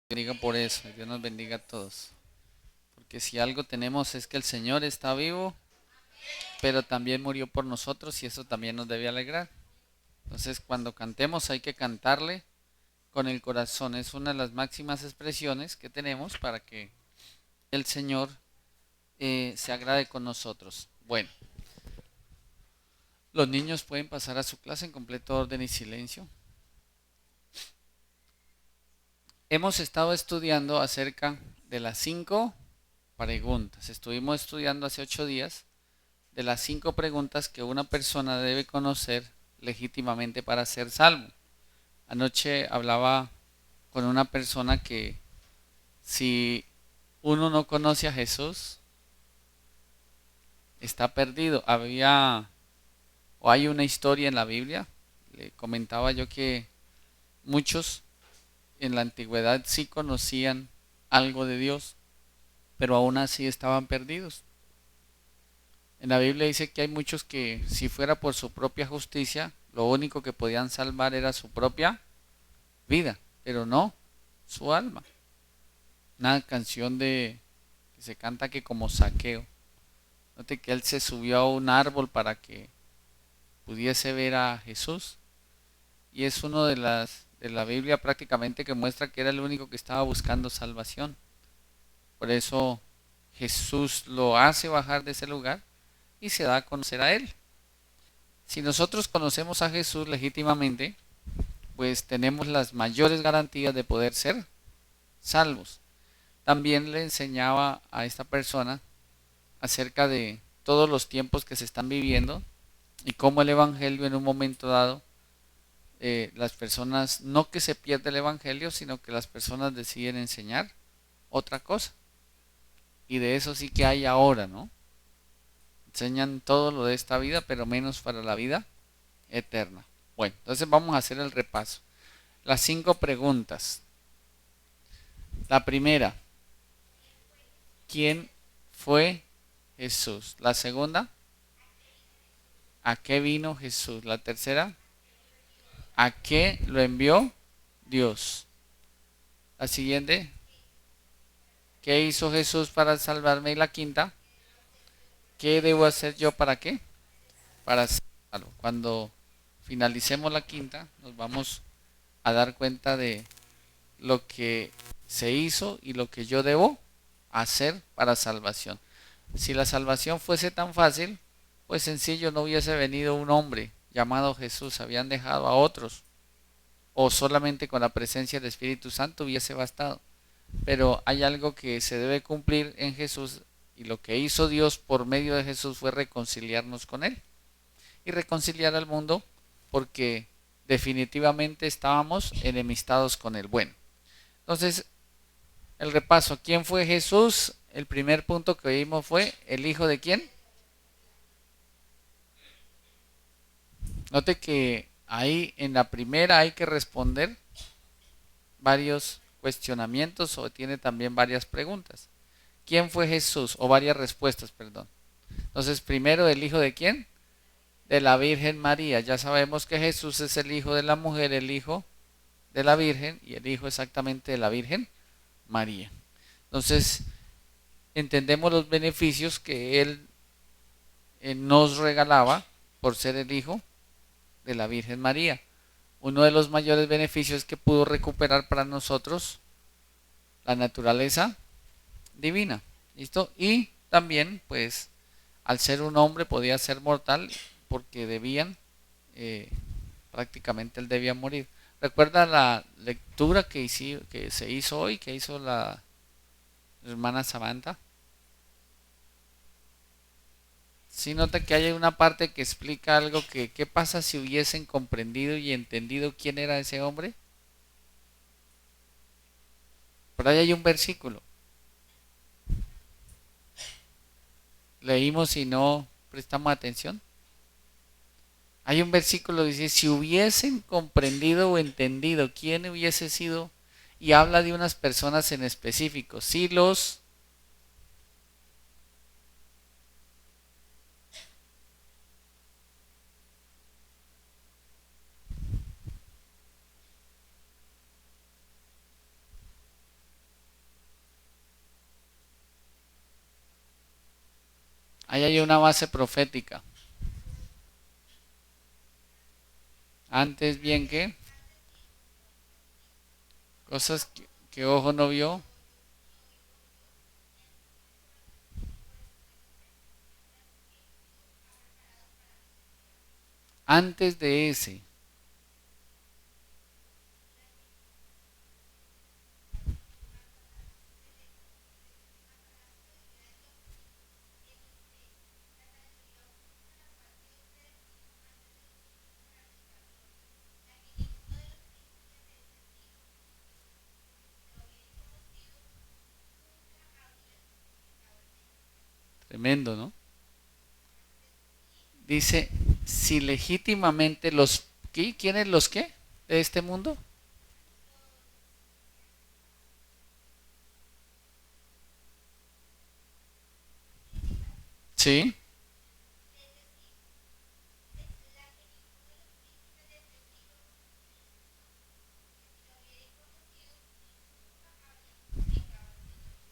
Bendiga por eso, Dios nos bendiga a todos. Porque si algo tenemos es que el Señor está vivo, pero también murió por nosotros y eso también nos debe alegrar. Entonces cuando cantemos hay que cantarle con el corazón. Es una de las máximas expresiones que tenemos para que el Señor se agrade con nosotros. Bueno, los niños pueden pasar a su clase en completo orden y silencio. Hemos estado estudiando acerca de las 5 preguntas. Estuvimos estudiando hace 8 días de las 5 preguntas que una persona debe conocer legítimamente para ser salvo. Anoche hablaba con una persona que si uno no conoce a Jesús, está perdido. Hay una historia en la Biblia, le comentaba yo que muchos en la antigüedad sí conocían algo de Dios, pero aún así estaban perdidos. En la Biblia dice que hay muchos que si fuera por su propia justicia, lo único que podían salvar era su propia vida, pero no su alma. Una canción de que se canta que como saqueo. Note que él se subió a un árbol para que pudiese ver a Jesús y es uno de la Biblia prácticamente que muestra que era el único que estaba buscando salvación. Por eso Jesús lo hace bajar de ese lugar y se da a conocer a él. Si nosotros conocemos a Jesús legítimamente, pues tenemos las mayores garantías de poder ser salvos. También le enseñaba a esta persona acerca de todos los tiempos que se están viviendo y cómo el Evangelio en un momento dado, las personas, no que se pierda el Evangelio, sino que las personas deciden enseñar otra cosa. Y de eso sí que hay ahora, ¿no? Enseñan todo lo de esta vida, pero menos para la vida eterna. Bueno, entonces vamos a hacer el repaso. Las 5 preguntas. La primera, ¿quién fue Jesús? La segunda, ¿a qué vino Jesús? La tercera, ¿a qué lo envió Dios? La siguiente, ¿qué hizo Jesús para salvarme? Y la quinta, ¿qué debo hacer yo para qué? Para ser salvo. Cuando finalicemos la quinta, nos vamos a dar cuenta de lo que se hizo y lo que yo debo hacer para salvación. Si la salvación fuese tan fácil, pues sencillo, no hubiese venido un hombre llamado Jesús, habían dejado a otros, o solamente con la presencia del Espíritu Santo hubiese bastado. Pero hay algo que se debe cumplir en Jesús y lo que hizo Dios por medio de Jesús fue reconciliarnos con Él y reconciliar al mundo porque definitivamente estábamos enemistados con Él. Bueno, entonces el repaso, ¿quién fue Jesús? El primer punto que vimos fue el hijo de quién. Note que ahí en la primera hay que responder varios cuestionamientos o tiene también varias preguntas. ¿Quién fue Jesús? O varias respuestas, perdón. Entonces, primero, ¿el hijo de quién? De la Virgen María. Ya sabemos que Jesús es el hijo de la mujer, el hijo de la Virgen y el hijo exactamente de la Virgen María. Entonces, entendemos los beneficios que él nos regalaba por ser el hijo de la Virgen María. Uno de los mayores beneficios es que pudo recuperar para nosotros la naturaleza divina. ¿Listo? Y también, pues, al ser un hombre podía ser mortal porque eh, prácticamente él debía morir. ¿Recuerda la lectura que se hizo hoy, que hizo la hermana Samantha? Sí, nota que hay una parte que explica algo que, ¿qué pasa si hubiesen comprendido y entendido quién era ese hombre? Por ahí hay un versículo. Leímos y no prestamos atención. Hay un versículo que dice, si hubiesen comprendido o entendido quién hubiese sido, y habla de unas personas en específico, si los... Ahí hay una base profética. Antes bien que cosas que ojo no vio. Antes de ese. Tremendo, ¿no? Dice, si legítimamente los... ¿Quiénes los qué? ¿De este mundo? Sí.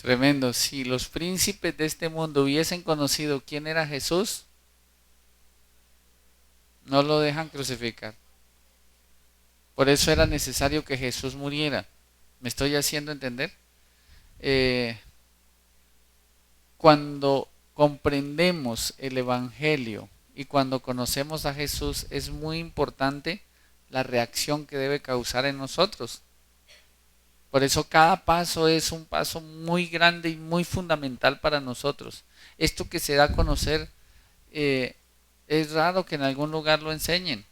Tremendo. Si los príncipes de este mundo hubiesen conocido quién era Jesús, no lo dejan crucificar. Por eso era necesario que Jesús muriera. ¿Me estoy haciendo entender? Eh, Cuando comprendemos el Evangelio y cuando conocemos a Jesús, es muy importante la reacción que debe causar en nosotros. Por eso cada paso es un paso muy grande y muy fundamental para nosotros. Esto que se da a conocer, eh, es raro que en algún lugar lo enseñen,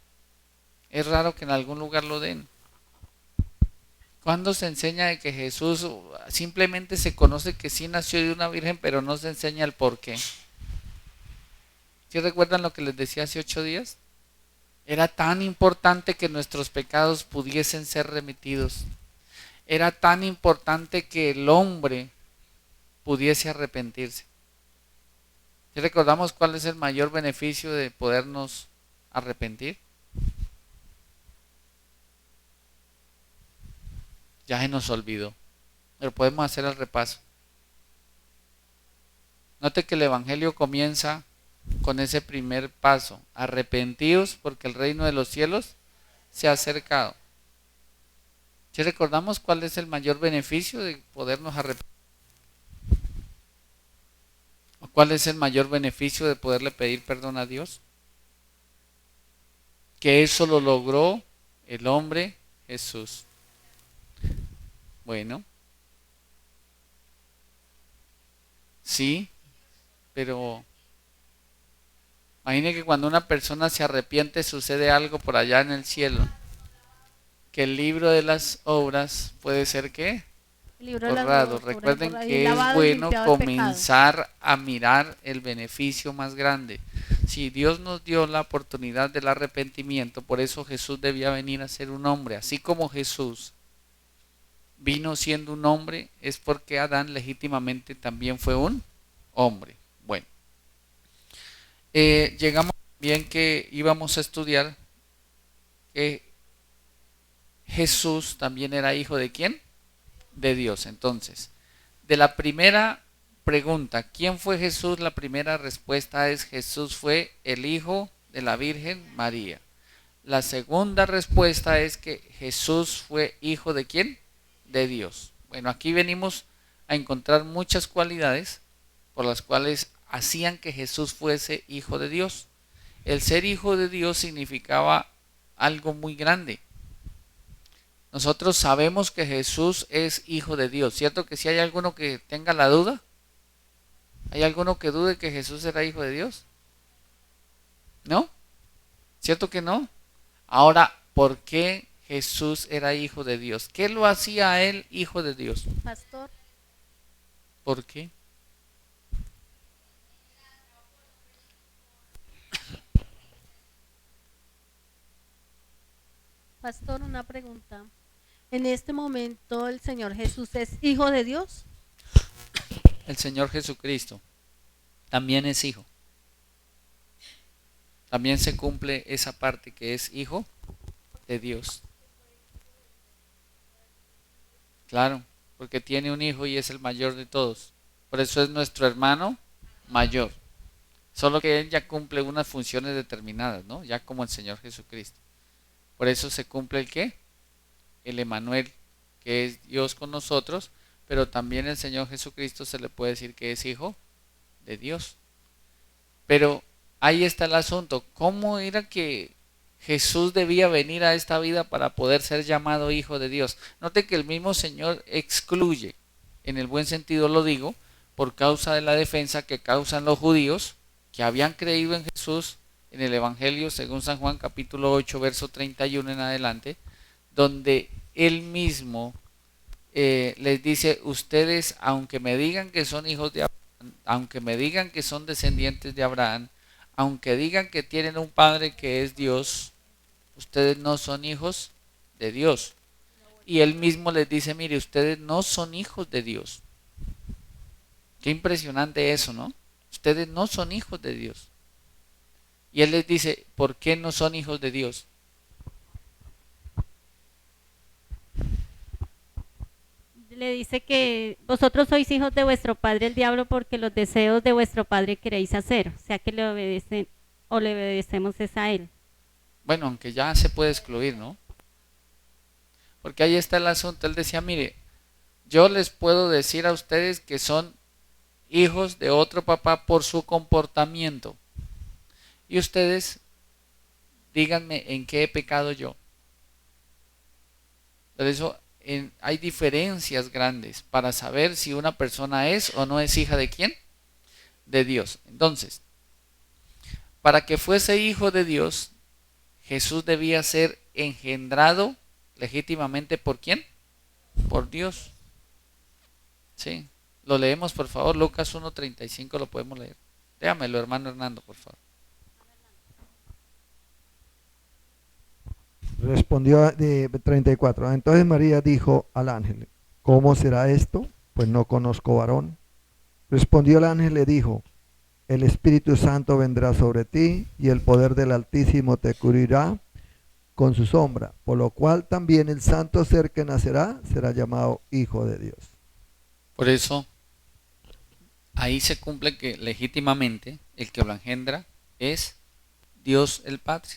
es raro que en algún lugar lo den. ¿Cuándo se enseña de que Jesús simplemente se conoce que sí nació de una virgen, pero no se enseña el por qué? ¿Sí recuerdan lo que les decía hace 8 días? Era tan importante que nuestros pecados pudiesen ser remitidos. Era tan importante que el hombre pudiese arrepentirse. ¿Sí recordamos cuál es el mayor beneficio de podernos arrepentir? Ya se nos olvidó, pero podemos hacer el repaso. Note que el Evangelio comienza con ese primer paso. Arrepentidos porque el reino de los cielos se ha acercado. ¿Sí recordamos cuál es el mayor beneficio de podernos arrepentir? ¿O cuál es el mayor beneficio de poderle pedir perdón a Dios? Que eso lo logró el hombre Jesús. Bueno, sí, pero imagine que cuando una persona se arrepiente sucede algo por allá en el cielo. Que el libro de las obras puede ser ¿qué? El libro de las Borrado. obras Recuerden borrado y que es lavado y bueno limpiado del pecado. comenzar a mirar el beneficio más grande. Si Dios nos dio la oportunidad del arrepentimiento, por eso Jesús debía venir a ser un hombre. Así como Jesús vino siendo un hombre, es porque Adán legítimamente también fue un hombre. Bueno, llegamos bien que íbamos a estudiar que Jesús también era hijo de ¿quién? De Dios. Entonces, de la primera pregunta, ¿quién fue Jesús? La primera respuesta es Jesús fue el hijo de la Virgen María. La segunda respuesta es que Jesús fue hijo de ¿quién? De Dios. Bueno, aquí venimos a encontrar muchas cualidades por las cuales hacían que Jesús fuese hijo de Dios. El ser hijo de Dios significaba algo muy grande. Nosotros sabemos que Jesús es hijo de Dios, ¿cierto? Que si hay alguno que tenga la duda, ¿hay alguno que dude que Jesús era hijo de Dios? ¿No? ¿Cierto que no? Ahora, ¿por qué Jesús era hijo de Dios? ¿Qué lo hacía a él hijo de Dios? Pastor, ¿Por qué? pastor, una pregunta. En este momento el Señor Jesús es hijo de Dios. El Señor Jesucristo también es hijo. También se cumple esa parte que es hijo de Dios. Claro, porque tiene un hijo y es el mayor de todos. Por eso es nuestro hermano mayor. Solo que Él ya cumple unas funciones determinadas, ¿no? Ya como el Señor Jesucristo. Por eso se cumple el ¿qué? El Emanuel, que es Dios con nosotros, pero también el Señor Jesucristo se le puede decir que es hijo de Dios. Pero ahí está el asunto, ¿cómo era que Jesús debía venir a esta vida para poder ser llamado hijo de Dios? Note que el mismo Señor excluye, en el buen sentido lo digo, por causa de la defensa que causan los judíos que habían creído en Jesús en el Evangelio según San Juan capítulo 8 verso 31 en adelante, donde él mismo les dice, ustedes aunque me digan que son hijos de Abraham, aunque me digan que son descendientes de Abraham, aunque digan que tienen un padre que es Dios, ustedes no son hijos de Dios. Y él mismo les dice, mire, ustedes no son hijos de Dios. Qué impresionante eso, ¿no? Ustedes no son hijos de Dios. Y él les dice, ¿por qué no son hijos de Dios? Le dice que vosotros sois hijos de vuestro padre el diablo porque los deseos de vuestro padre queréis hacer. O sea que le obedecen o le obedecemos es a él. Bueno, aunque ya se puede excluir, ¿no? Porque ahí está el asunto. Él decía, mire, yo les puedo decir a ustedes que son hijos de otro papá por su comportamiento. Y ustedes díganme en qué he pecado yo. Por eso hay diferencias grandes para saber si una persona es o no es hija de quién, de Dios. Entonces, para que fuese hijo de Dios, Jesús debía ser engendrado legítimamente ¿por quién? Por Dios. Sí. Lo leemos, por favor. Lucas 1:35 lo podemos leer. Déjamelo, hermano Hernando, por favor. Respondió de 34. Entonces María dijo al ángel, ¿cómo será esto? Pues no conozco varón. Respondió el ángel y le dijo, el Espíritu Santo vendrá sobre ti y el poder del Altísimo te cubrirá con su sombra, por lo cual también el santo ser que nacerá será llamado Hijo de Dios. Por eso, ahí se cumple que legítimamente el que lo engendra es Dios el Padre.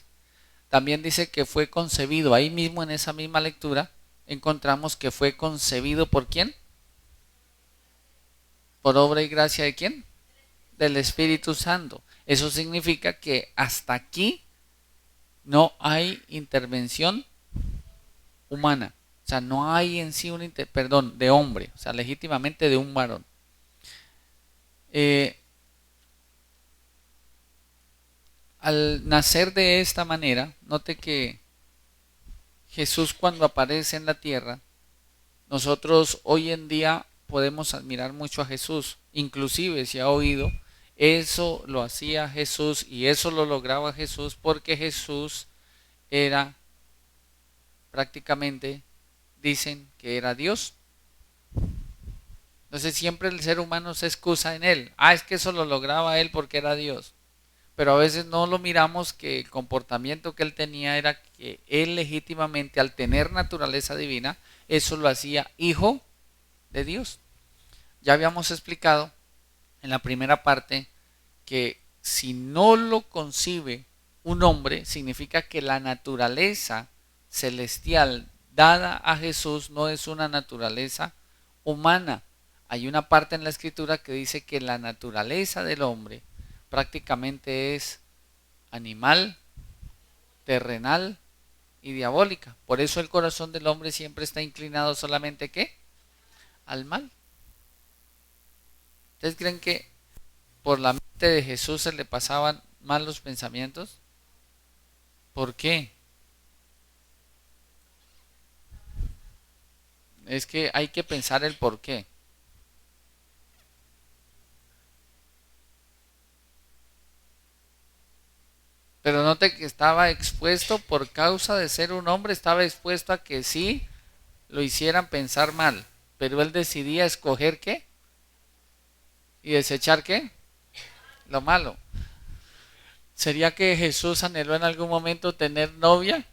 También dice que fue concebido, ahí mismo en esa misma lectura, encontramos que fue concebido ¿por quién? ¿Por obra y gracia de quién? Del Espíritu Santo. Eso significa que hasta aquí no hay intervención humana. O sea, no hay en sí de hombre, o sea, legítimamente de un varón. Al nacer de esta manera, note que Jesús cuando aparece en la tierra, nosotros hoy en día podemos admirar mucho a Jesús, inclusive si ha oído, eso lo hacía Jesús y eso lo lograba Jesús porque Jesús era prácticamente, dicen que era Dios. Entonces siempre el ser humano se excusa en él. Es que eso lo lograba él porque era Dios. Pero a veces no lo miramos que el comportamiento que él tenía era que él legítimamente al tener naturaleza divina, eso lo hacía hijo de Dios. Ya habíamos explicado en la primera parte que si no lo concibe un hombre, significa que la naturaleza celestial dada a Jesús no es una naturaleza humana. Hay una parte en la escritura que dice que la naturaleza del hombre prácticamente es animal, terrenal y diabólica. Por eso el corazón del hombre siempre está inclinado solamente ¿qué? Al mal. ¿Ustedes creen que por la mente de Jesús se le pasaban mal los pensamientos? ¿Por qué? Es que hay que pensar el por qué. Pero note que estaba expuesto por causa de ser un hombre, estaba expuesto a que sí lo hicieran pensar mal. Pero él decidía escoger qué y desechar qué, lo malo. ¿Sería que Jesús anheló en algún momento tener novia?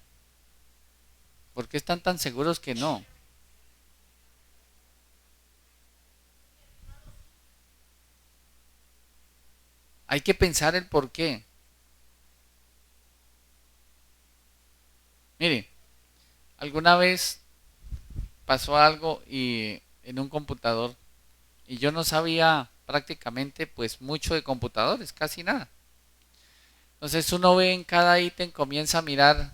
¿Por qué están tan seguros que no? Hay que pensar el por qué. Mire, alguna vez pasó algo y en un computador y yo no sabía prácticamente pues mucho de computadores, casi nada. Entonces uno ve en cada ítem, comienza a mirar,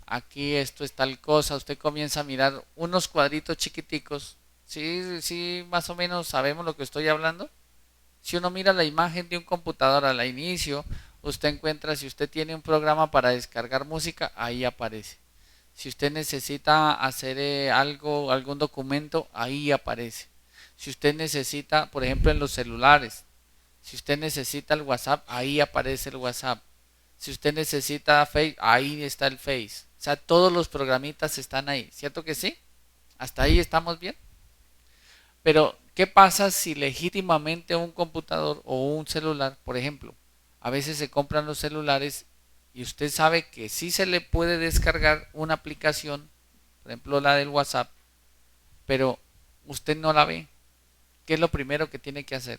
aquí esto es tal cosa, usted comienza a mirar unos cuadritos chiquiticos. Sí, sí, más o menos sabemos lo que estoy hablando. Si uno mira la imagen de un computador al inicio, usted encuentra, si usted tiene un programa para descargar música, ahí aparece. Si usted necesita hacer algo, algún documento, ahí aparece. Si usted necesita, por ejemplo, en los celulares, si usted necesita el WhatsApp, ahí aparece el WhatsApp. Si usted necesita Face, ahí está el Face. O sea, todos los programitas están ahí. ¿Cierto que sí? ¿Hasta ahí estamos bien? Pero, ¿qué pasa si legítimamente un computador o un celular, por ejemplo, a veces se compran los celulares y usted sabe que sí se le puede descargar una aplicación, por ejemplo la del WhatsApp, pero usted no la ve? ¿Qué es lo primero que tiene que hacer?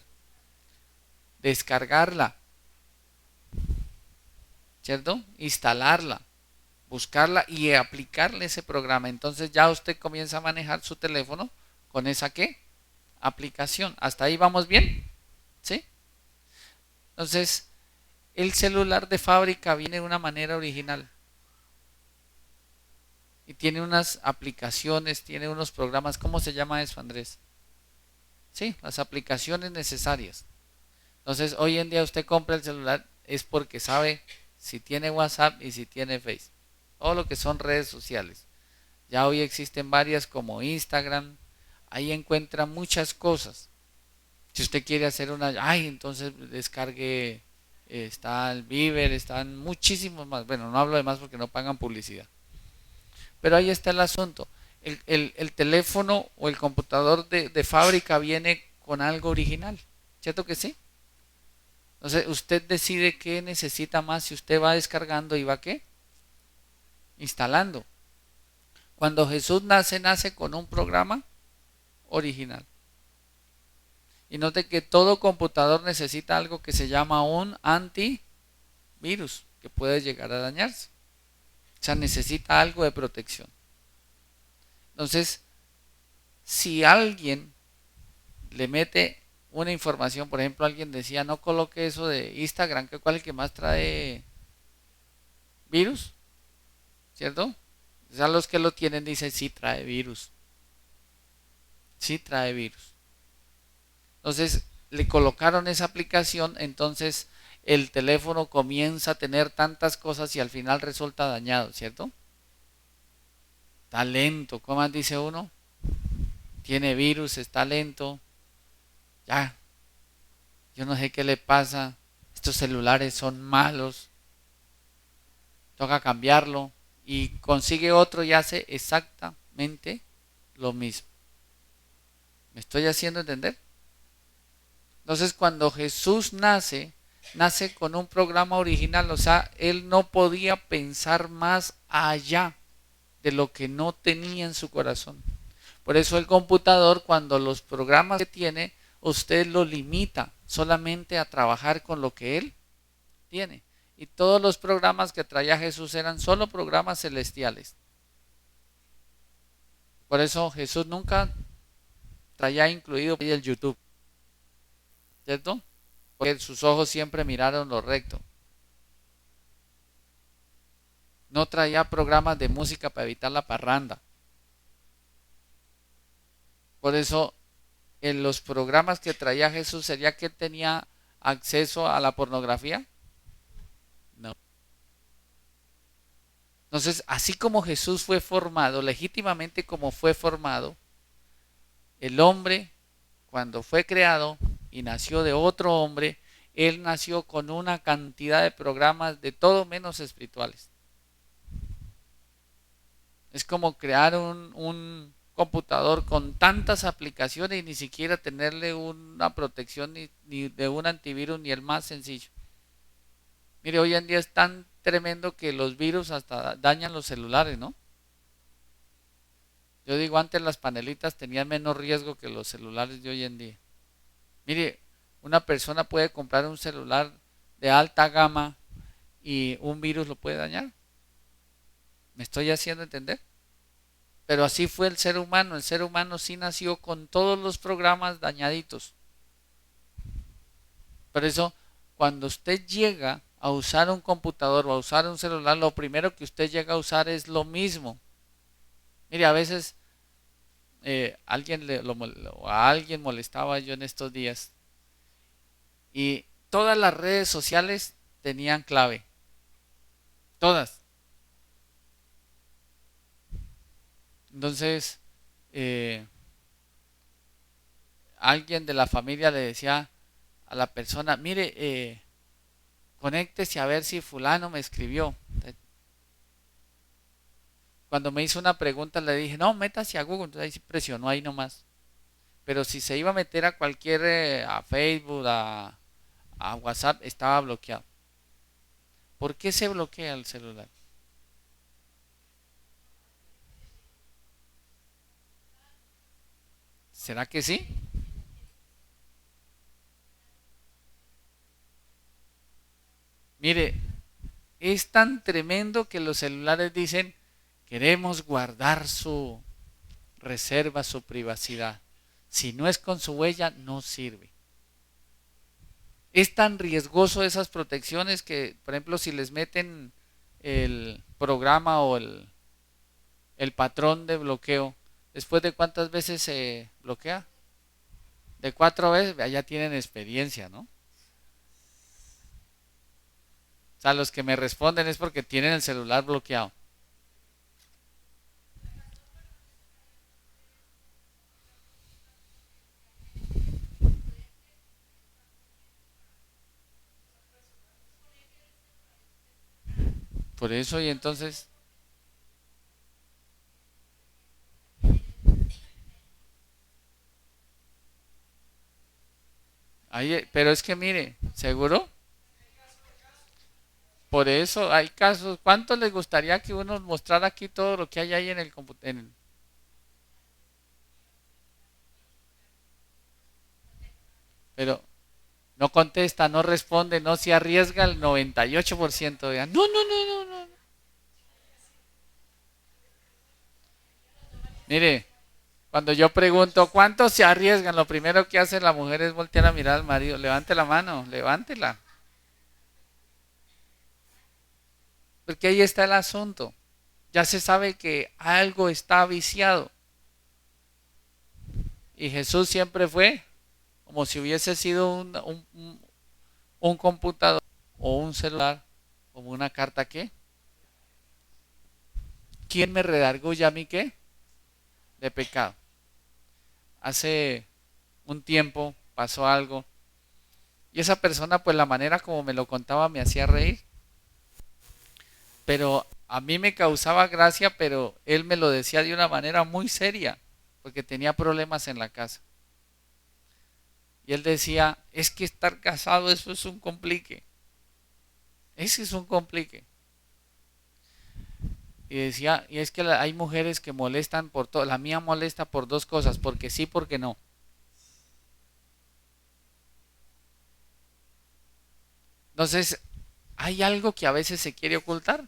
Descargarla, ¿cierto? Instalarla, buscarla y aplicarle ese programa. Entonces ya usted comienza a manejar su teléfono con esa ¿qué? Aplicación. ¿Hasta ahí vamos bien? ¿Sí? Entonces, el celular de fábrica viene de una manera original y tiene unas aplicaciones, tiene unos programas. ¿Cómo se llama eso, Andrés? Sí, las aplicaciones necesarias. Entonces, hoy en día usted compra el celular es porque sabe si tiene WhatsApp y si tiene Facebook. Todo lo que son redes sociales. Ya hoy existen varias como Instagram. Ahí encuentra muchas cosas. Si usted quiere hacer una, ay, entonces descargue, está el Viber, están muchísimos más. Bueno, no hablo de más porque no pagan publicidad. Pero ahí está el asunto. El teléfono o el computador de fábrica viene con algo original. ¿Cierto que sí? Entonces usted decide qué necesita más si usted va descargando y va qué? Instalando. Cuando Jesús nace, nace con un programa original. Y note que todo computador necesita algo que se llama un antivirus, que puede llegar a dañarse. O sea, necesita algo de protección. Entonces, si alguien le mete una información, por ejemplo, alguien decía, no coloque eso de Instagram, que cuál es el que más trae virus, ¿cierto? O sea, los que lo tienen dicen, sí trae virus. Sí trae virus. Entonces le colocaron esa aplicación, entonces el teléfono comienza a tener tantas cosas y al final resulta dañado, ¿cierto? Está lento, ¿cómo más dice uno? Tiene virus, está lento. Ya, yo no sé qué le pasa. Estos celulares son malos. Toca cambiarlo y consigue otro y hace exactamente lo mismo. ¿Me estoy haciendo entender? Entonces cuando Jesús nace, nace con un programa original, o sea, él no podía pensar más allá de lo que no tenía en su corazón. Por eso el computador, cuando los programas que tiene, usted lo limita solamente a trabajar con lo que él tiene. Y todos los programas que traía Jesús eran solo programas celestiales. Por eso Jesús nunca traía incluido el YouTube, ¿cierto? Porque sus ojos siempre miraron lo recto. No traía programas de música para evitar la parranda. Por eso en los programas que traía Jesús, ¿sería que tenía acceso a la pornografía? No. Entonces, así como Jesús fue formado, legítimamente como fue formado, el hombre, cuando fue creado y nació de otro hombre, él nació con una cantidad de programas de todo menos espirituales. Es como crear un computador con tantas aplicaciones y ni siquiera tenerle una protección ni de un antivirus ni el más sencillo. Mire, hoy en día es tan tremendo que los virus hasta dañan los celulares, ¿no? Yo digo, antes las panelitas tenían menos riesgo que los celulares de hoy en día. Mire, una persona puede comprar un celular de alta gama y un virus lo puede dañar. ¿Me estoy haciendo entender? Pero así fue el ser humano sí nació con todos los programas dañaditos. Por eso, cuando usted llega a usar un computador o a usar un celular, lo primero que usted llega a usar es lo mismo. Mire, a veces a alguien molestaba yo en estos días y todas las redes sociales tenían clave. Todas. Entonces, eh, alguien de la familia le decía a la persona, mire, conéctese a ver si fulano me escribió. Cuando me hizo una pregunta le dije, no, métase a Google. Entonces ahí sí presionó ahí nomás. Pero si se iba a meter a cualquier, a Facebook, a WhatsApp, estaba bloqueado. ¿Por qué se bloquea el celular? ¿Será que sí? Mire, es tan tremendo que los celulares dicen, queremos guardar su reserva, su privacidad. Si no es con su huella, no sirve. Es tan riesgoso esas protecciones que, por ejemplo, si les meten el programa o el patrón de bloqueo, ¿después de cuántas veces se bloquea? De 4 veces, ya tienen experiencia, ¿no? O sea, los que me responden es porque tienen el celular bloqueado. Por eso, y entonces, pero es que mire, seguro, por eso hay casos. ¿Cuánto les gustaría que uno mostrara aquí todo lo que hay ahí en el computador? Pero no contesta, no responde, no se arriesga el 98%. No, no, no, no, no. Mire, cuando yo pregunto cuántos se arriesgan, lo primero que hace la mujer es voltear a mirar al marido. Levante la mano, levántela. Porque ahí está el asunto. Ya se sabe que algo está viciado. Y Jesús siempre fue como si hubiese sido un computador o un celular, como una carta que. ¿Quién me redarguye a mí qué? De pecado. Hace un tiempo pasó algo y esa persona, pues la manera como me lo contaba me hacía reír, pero a mí me causaba gracia, pero él me lo decía de una manera muy seria porque tenía problemas en la casa. Y él decía, es que estar casado eso es un complique. Ese es un complique. Y decía, y es que hay mujeres que molestan por todo. La mía molesta por dos cosas, porque sí, porque no. Entonces, hay algo que a veces se quiere ocultar.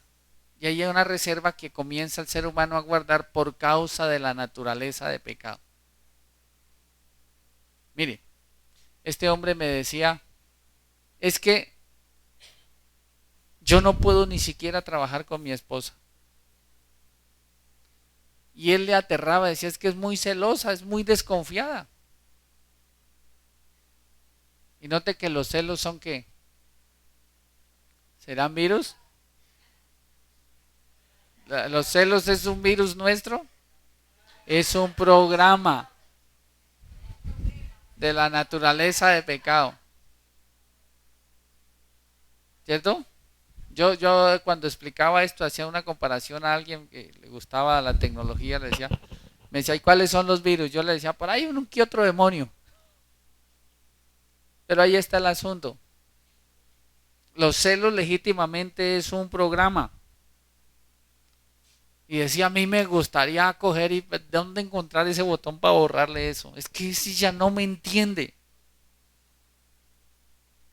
Y hay una reserva que comienza el ser humano a guardar por causa de la naturaleza de pecado. Mire, este hombre me decía, es que yo no puedo ni siquiera trabajar con mi esposa. Y él le aterraba, decía, es que es muy celosa, es muy desconfiada. Y note que los celos son ¿qué? ¿Serán virus? ¿Los celos es un virus nuestro? Es un programa de la naturaleza de pecado. ¿Cierto? Yo cuando explicaba esto hacía una comparación a alguien que le gustaba la tecnología, le decía, me decía, ¿y cuáles son los virus? Yo le decía, por ahí un que otro demonio. Pero ahí está el asunto. Los celos legítimamente es un programa. Y decía, a mí me gustaría coger y ¿de dónde encontrar ese botón para borrarle eso? Es que si ya no me entiende.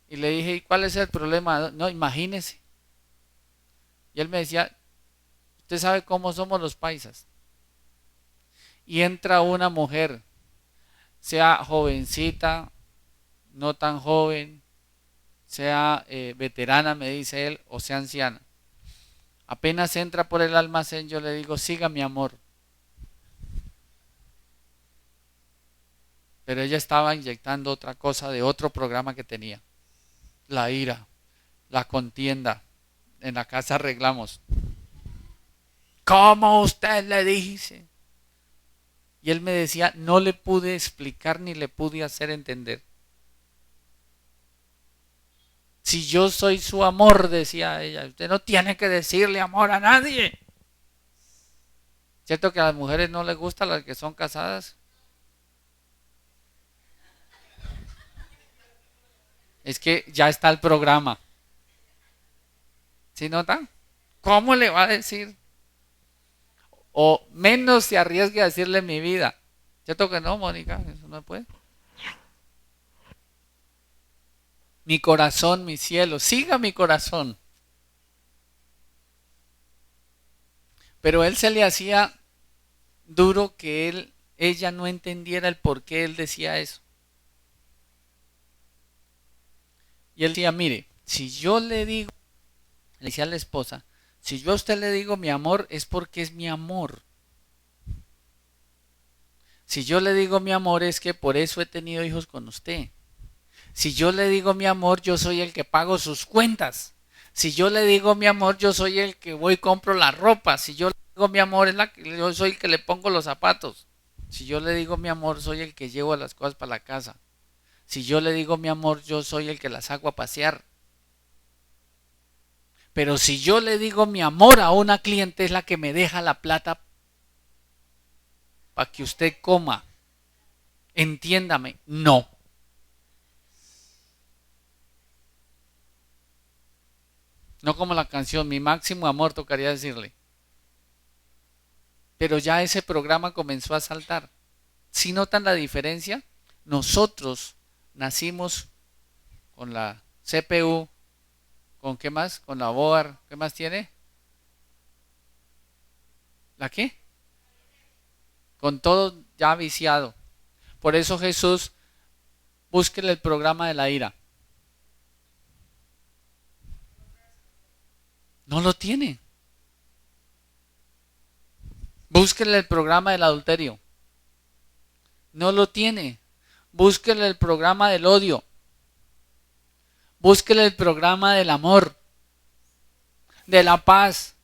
Y le dije, ¿y cuál es el problema? No, imagínese. Y él me decía, usted sabe cómo somos los paisas. Y entra una mujer, sea jovencita, no tan joven, sea veterana, me dice él, o sea anciana. Apenas entra por el almacén, yo le digo, siga mi amor. Pero ella estaba inyectando otra cosa de otro programa que tenía. La ira, la contienda. En la casa arreglamos. ¿Cómo usted le dice? Y él me decía, no le pude explicar ni le pude hacer entender. Si yo soy su amor, decía ella, usted no tiene que decirle amor a nadie. ¿Cierto que a las mujeres no les gusta las que son casadas? Es que ya está el programa. ¿Sí notan? ¿Cómo le va a decir? O menos se arriesgue a decirle mi vida. ¿Cierto que no, Mónica? Eso no puede. Mi corazón, mi cielo, siga mi corazón. Pero él se le hacía duro que ella no entendiera el por qué él decía eso. Y él decía, mire, si yo le digo, le decía a la esposa, si yo a usted le digo mi amor es porque es mi amor. Si yo le digo mi amor es que por eso he tenido hijos con usted. Si yo le digo mi amor, yo soy el que pago sus cuentas. Si yo le digo mi amor, yo soy el que voy y compro la ropa. Si yo le digo mi amor, yo soy el que le pongo los zapatos. Si yo le digo mi amor, soy el que llevo las cosas para la casa. Si yo le digo mi amor, yo soy el que las hago a pasear. Pero si yo le digo mi amor a una cliente, es la que me deja la plata para que usted coma. Entiéndame, no. No como la canción, mi máximo amor tocaría decirle. Pero ya ese programa comenzó a saltar. ¿Sí notan la diferencia? Nosotros nacimos con la CPU, ¿con qué más? Con la BOAR, ¿qué más tiene? ¿La qué? Con todo ya viciado. Por eso Jesús, búsquele el programa de la ira. No lo tiene. Búsquele el programa del adulterio. No lo tiene. Búsquele el programa del odio. Búsquele el programa del amor, de la paz,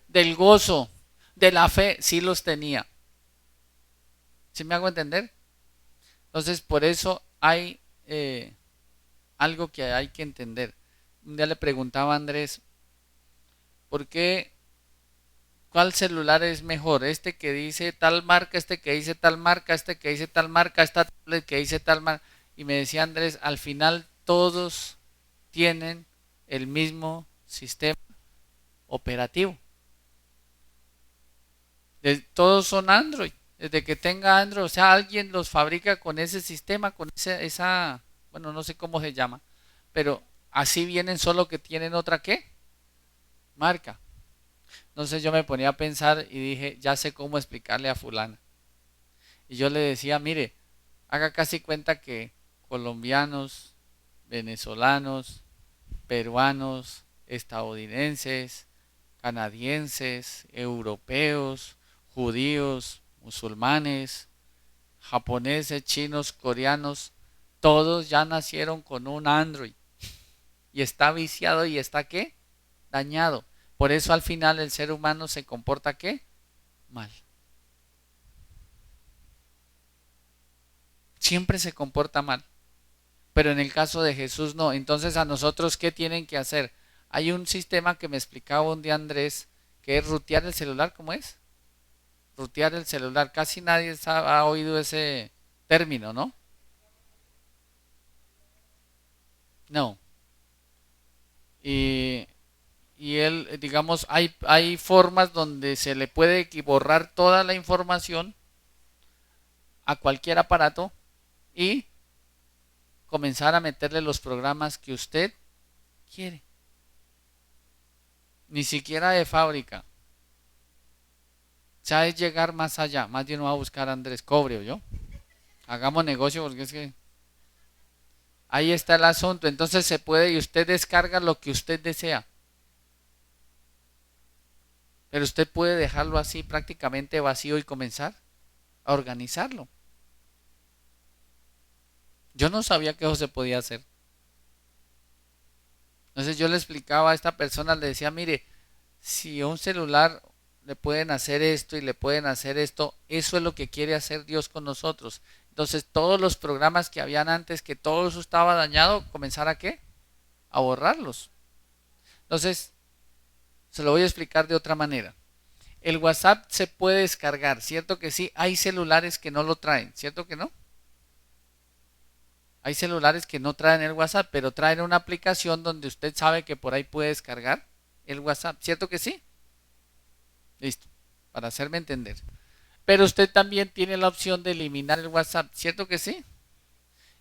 del gozo, de la fe. Sí los tenía. ¿Sí me hago entender? Entonces, por eso hay algo que hay que entender. Un día le preguntaba a Andrés, ¿por qué? ¿Cuál celular es mejor? ¿Este que dice tal marca, este que dice tal marca, este que dice tal marca, esta tablet que dice tal marca? Y me decía Andrés, al final todos tienen el mismo sistema operativo. Todos son Android. Desde que tenga Android, o sea, alguien los fabrica con ese sistema, con esa, bueno, no sé cómo se llama, pero así vienen, solo que tienen otra ¿qué? Marca. Entonces yo me ponía a pensar y dije, ya sé cómo explicarle a fulana. Y yo le decía, mire, haga casi cuenta que colombianos, venezolanos, peruanos, estadounidenses, canadienses, europeos, judíos, musulmanes, japoneses, chinos, coreanos, todos ya nacieron con un Android y está viciado y está ¿qué? Dañado. Por eso al final el ser humano se comporta ¿qué? Mal. Siempre se comporta mal. Pero en el caso de Jesús no. Entonces a nosotros ¿qué tienen que hacer? Hay un sistema que me explicaba un día Andrés, que es rutear el celular. ¿Cómo es? Rutear el celular. Casi nadie ha oído ese término, ¿no? No. Y él, digamos, hay formas donde se le puede borrar toda la información a cualquier aparato y comenzar a meterle los programas que usted quiere. Ni siquiera de fábrica. O sea, es llegar más allá. Más de uno va a buscar a Andrés Cobre, ¿o yo? Hagamos negocio porque es que ahí está el asunto. Entonces se puede y usted descarga lo que usted desea. Pero usted puede dejarlo así prácticamente vacío y comenzar a organizarlo. Yo no sabía que eso se podía hacer. Entonces yo le explicaba a esta persona, le decía, mire, si a un celular le pueden hacer esto y le pueden hacer esto, eso es lo que quiere hacer Dios con nosotros. Entonces todos los programas que habían antes, que todo eso estaba dañado, comenzar a ¿qué? A borrarlos. Entonces, se lo voy a explicar de otra manera. El WhatsApp se puede descargar, ¿cierto que sí? Hay celulares que no lo traen, ¿cierto que no? Hay celulares que no traen el WhatsApp, pero traen una aplicación donde usted sabe que por ahí puede descargar el WhatsApp, ¿cierto que sí? Listo, para hacerme entender. Pero usted también tiene la opción de eliminar el WhatsApp, ¿cierto que sí?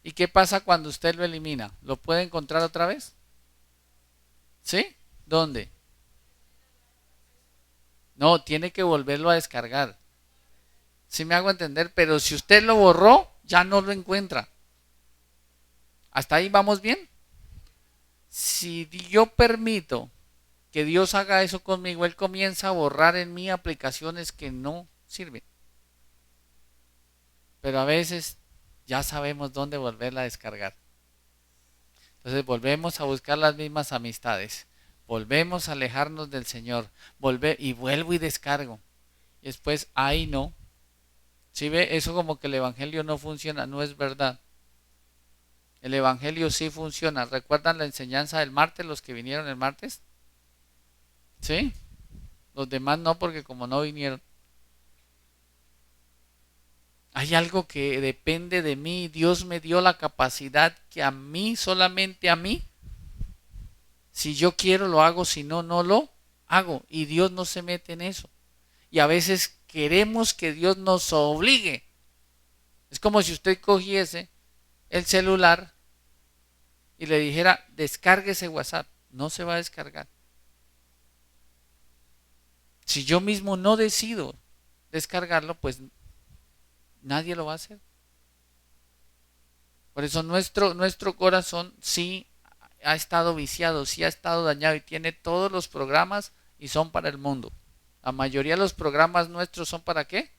¿Y qué pasa cuando usted lo elimina? ¿Lo puede encontrar otra vez? ¿Sí? ¿Dónde? No, tiene que volverlo a descargar. ¿Sí me hago entender? Pero si usted lo borró, ya no lo encuentra. ¿Hasta ahí vamos bien? Si yo permito que Dios haga eso conmigo, Él comienza a borrar en mí aplicaciones que no sirven. Pero a veces ya sabemos dónde volverla a descargar. Entonces volvemos a buscar las mismas amistades. Volvemos a alejarnos del Señor. Y vuelvo y descargo. Y después, ahí no. ¿Sí ve? Eso como que el Evangelio no funciona, no es verdad. El Evangelio sí funciona. ¿Recuerdan la enseñanza del martes, los que vinieron el martes? ¿Sí? Los demás no, porque como no vinieron. Hay algo que depende de mí. Dios me dio la capacidad que a mí, solamente a mí, si yo quiero lo hago, si no, no lo hago. Y Dios no se mete en eso. Y a veces queremos que Dios nos obligue. Es como si usted cogiese el celular y le dijera, descargue ese WhatsApp. No se va a descargar. Si yo mismo no decido descargarlo, pues nadie lo va a hacer. Por eso nuestro corazón sí ha estado viciado, sí ha estado dañado y tiene todos los programas y son para el mundo. La mayoría de los programas nuestros son para ¿qué?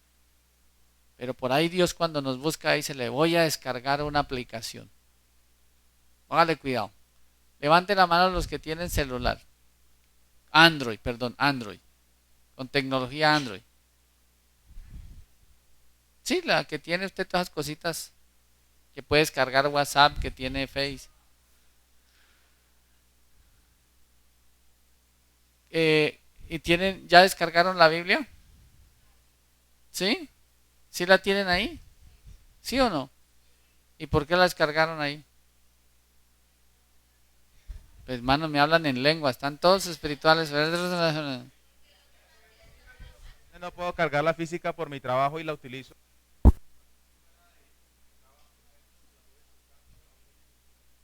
Pero por ahí Dios cuando nos busca dice, le voy a descargar una aplicación. Póngale cuidado. Levante la mano los que tienen celular. Android. Con tecnología Android. Sí, la que tiene usted todas las cositas que puede descargar WhatsApp, que tiene Face. ¿Y ya descargaron la Biblia? ¿Sí? ¿Sí la tienen ahí? ¿Sí o no? ¿Y por qué la descargaron ahí? Pues hermanos, me hablan en lengua, están todos espirituales. No puedo cargar la física por mi trabajo y la utilizo.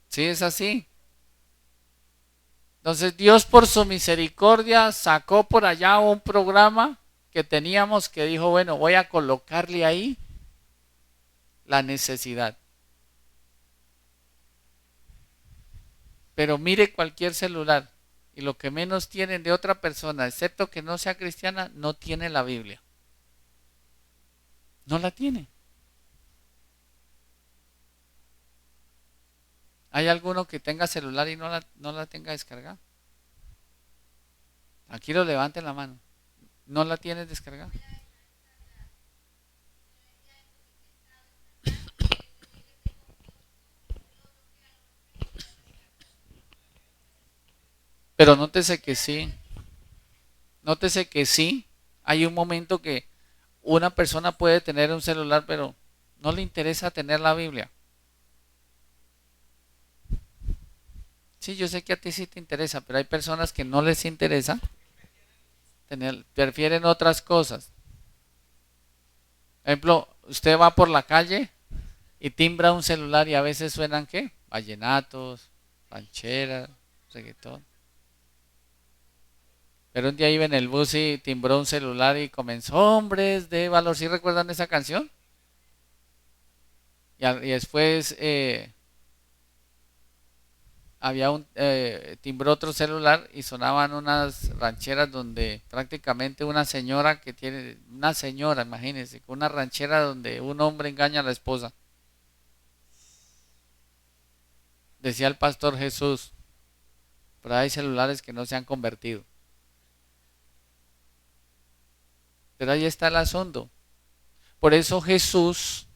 Sí, es así. Entonces Dios por su misericordia sacó por allá un programa que teníamos que dijo, bueno, voy a colocarle ahí la necesidad. Pero mire cualquier celular y lo que menos tienen de otra persona, excepto que no sea cristiana, no tiene la Biblia. No la tiene. ¿Hay alguno que tenga celular y no la tenga descargada? Aquí lo levanten la mano. ¿No la tienes descargada? Pero nótese que sí. Nótese que sí. Hay un momento que una persona puede tener un celular, pero no le interesa tener la Biblia. Sí, yo sé que a ti sí te interesa, pero hay personas que no les interesa prefieren otras cosas. Por ejemplo, usted va por la calle y timbra un celular y a veces suenan ¿qué? vallenatos, rancheras, reggaetón. Pero un día iba en el bus y timbró un celular y comenzó Hombres de Valor. ¿Sí recuerdan esa canción? Y después timbró otro celular y sonaban unas rancheras donde prácticamente una señora imagínense, con una ranchera donde un hombre engaña a la esposa. Decía el pastor Jesús, pero hay celulares que no se han convertido. Pero ahí está el asunto. Por eso Jesús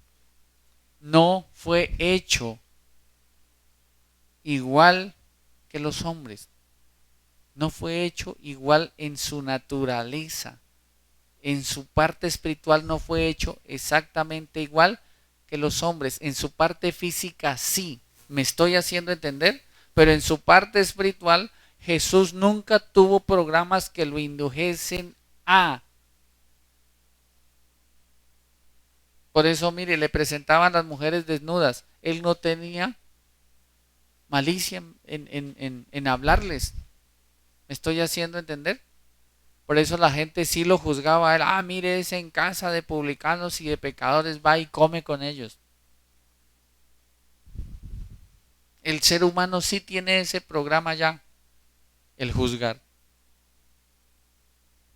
no fue hecho igual que los hombres. No fue hecho igual en su naturaleza. En su parte espiritual no fue hecho exactamente igual que los hombres. En su parte física sí. ¿Me estoy haciendo entender? Pero en su parte espiritual Jesús nunca tuvo programas que lo indujesen a. Por eso, mire, le presentaban las mujeres desnudas. Él no tenía malicia en hablarles. ¿Me estoy haciendo entender? Por eso la gente sí lo juzgaba a él. Ah, mire, es en casa de publicanos y de pecadores, va y come con ellos. El ser humano sí tiene ese programa ya, el juzgar.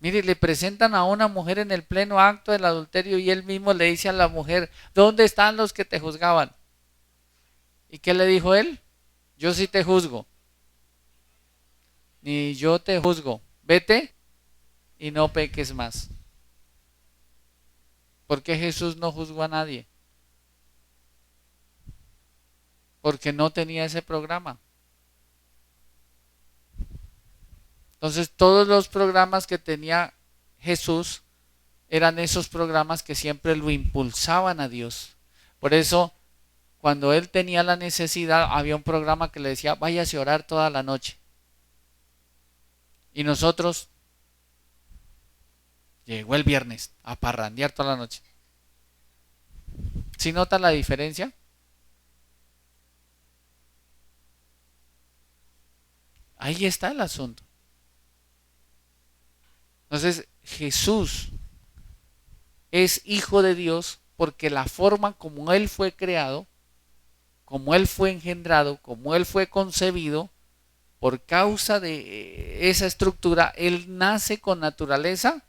Mire, le presentan a una mujer en el pleno acto del adulterio y él mismo le dice a la mujer, ¿dónde están los que te juzgaban? ¿Y qué le dijo él? Yo sí te juzgo. Ni yo te juzgo. Vete y no peques más. ¿Por qué Jesús no juzgó a nadie? Porque no tenía ese programa. Entonces todos los programas que tenía Jesús eran esos programas que siempre lo impulsaban a Dios. Por eso cuando él tenía la necesidad había un programa que le decía váyase a orar toda la noche. Y nosotros llegó el viernes a parrandear toda la noche. ¿Sí nota la diferencia? Ahí está el asunto. Entonces Jesús es hijo de Dios porque la forma como Él fue creado, como Él fue engendrado, como Él fue concebido, por causa de esa estructura, Él nace con naturaleza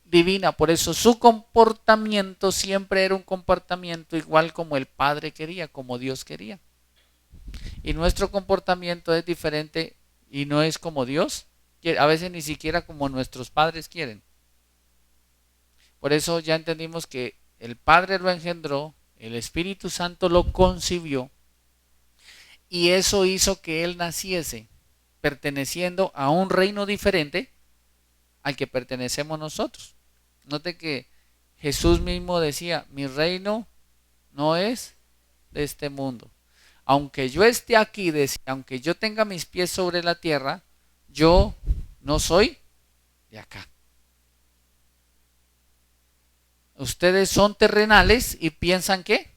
divina. Por eso su comportamiento siempre era un comportamiento igual como el Padre quería, como Dios quería. Y nuestro comportamiento es diferente y no es como Dios quiere, a veces ni siquiera como nuestros padres quieren. Por eso ya entendimos que el Padre lo engendró, el Espíritu Santo lo concibió y eso hizo que Él naciese perteneciendo a un reino diferente al que pertenecemos nosotros. Note que Jesús mismo decía, mi reino no es de este mundo. Aunque yo esté aquí, decía, aunque yo tenga mis pies sobre la tierra, yo no soy de acá. Ustedes son terrenales y piensan ¿qué?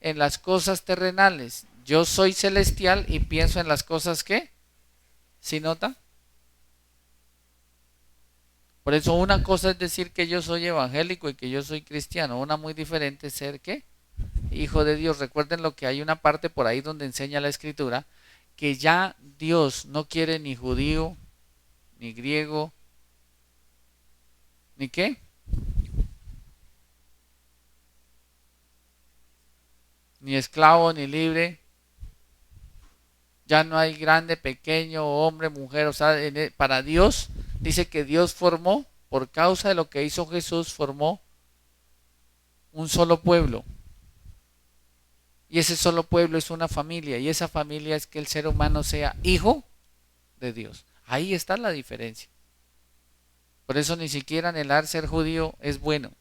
En las cosas terrenales. Yo soy celestial y pienso en las cosas ¿qué? ¿Sí nota? Por eso una cosa es decir que yo soy evangélico y que yo soy cristiano. Una muy diferente es ser ¿qué? Hijo de Dios. Recuerden lo que hay una parte por ahí donde enseña la escritura que ya Dios no quiere ni judío, ni griego, ni qué, ni esclavo, ni libre. Ya no hay grande, pequeño, hombre, mujer. O sea, para Dios, dice que Dios formó, por causa de lo que hizo Jesús, formó un solo pueblo. Y ese solo pueblo es una familia. Y esa familia es que el ser humano sea hijo de Dios. Ahí está la diferencia. Por eso ni siquiera anhelar ser judío es bueno.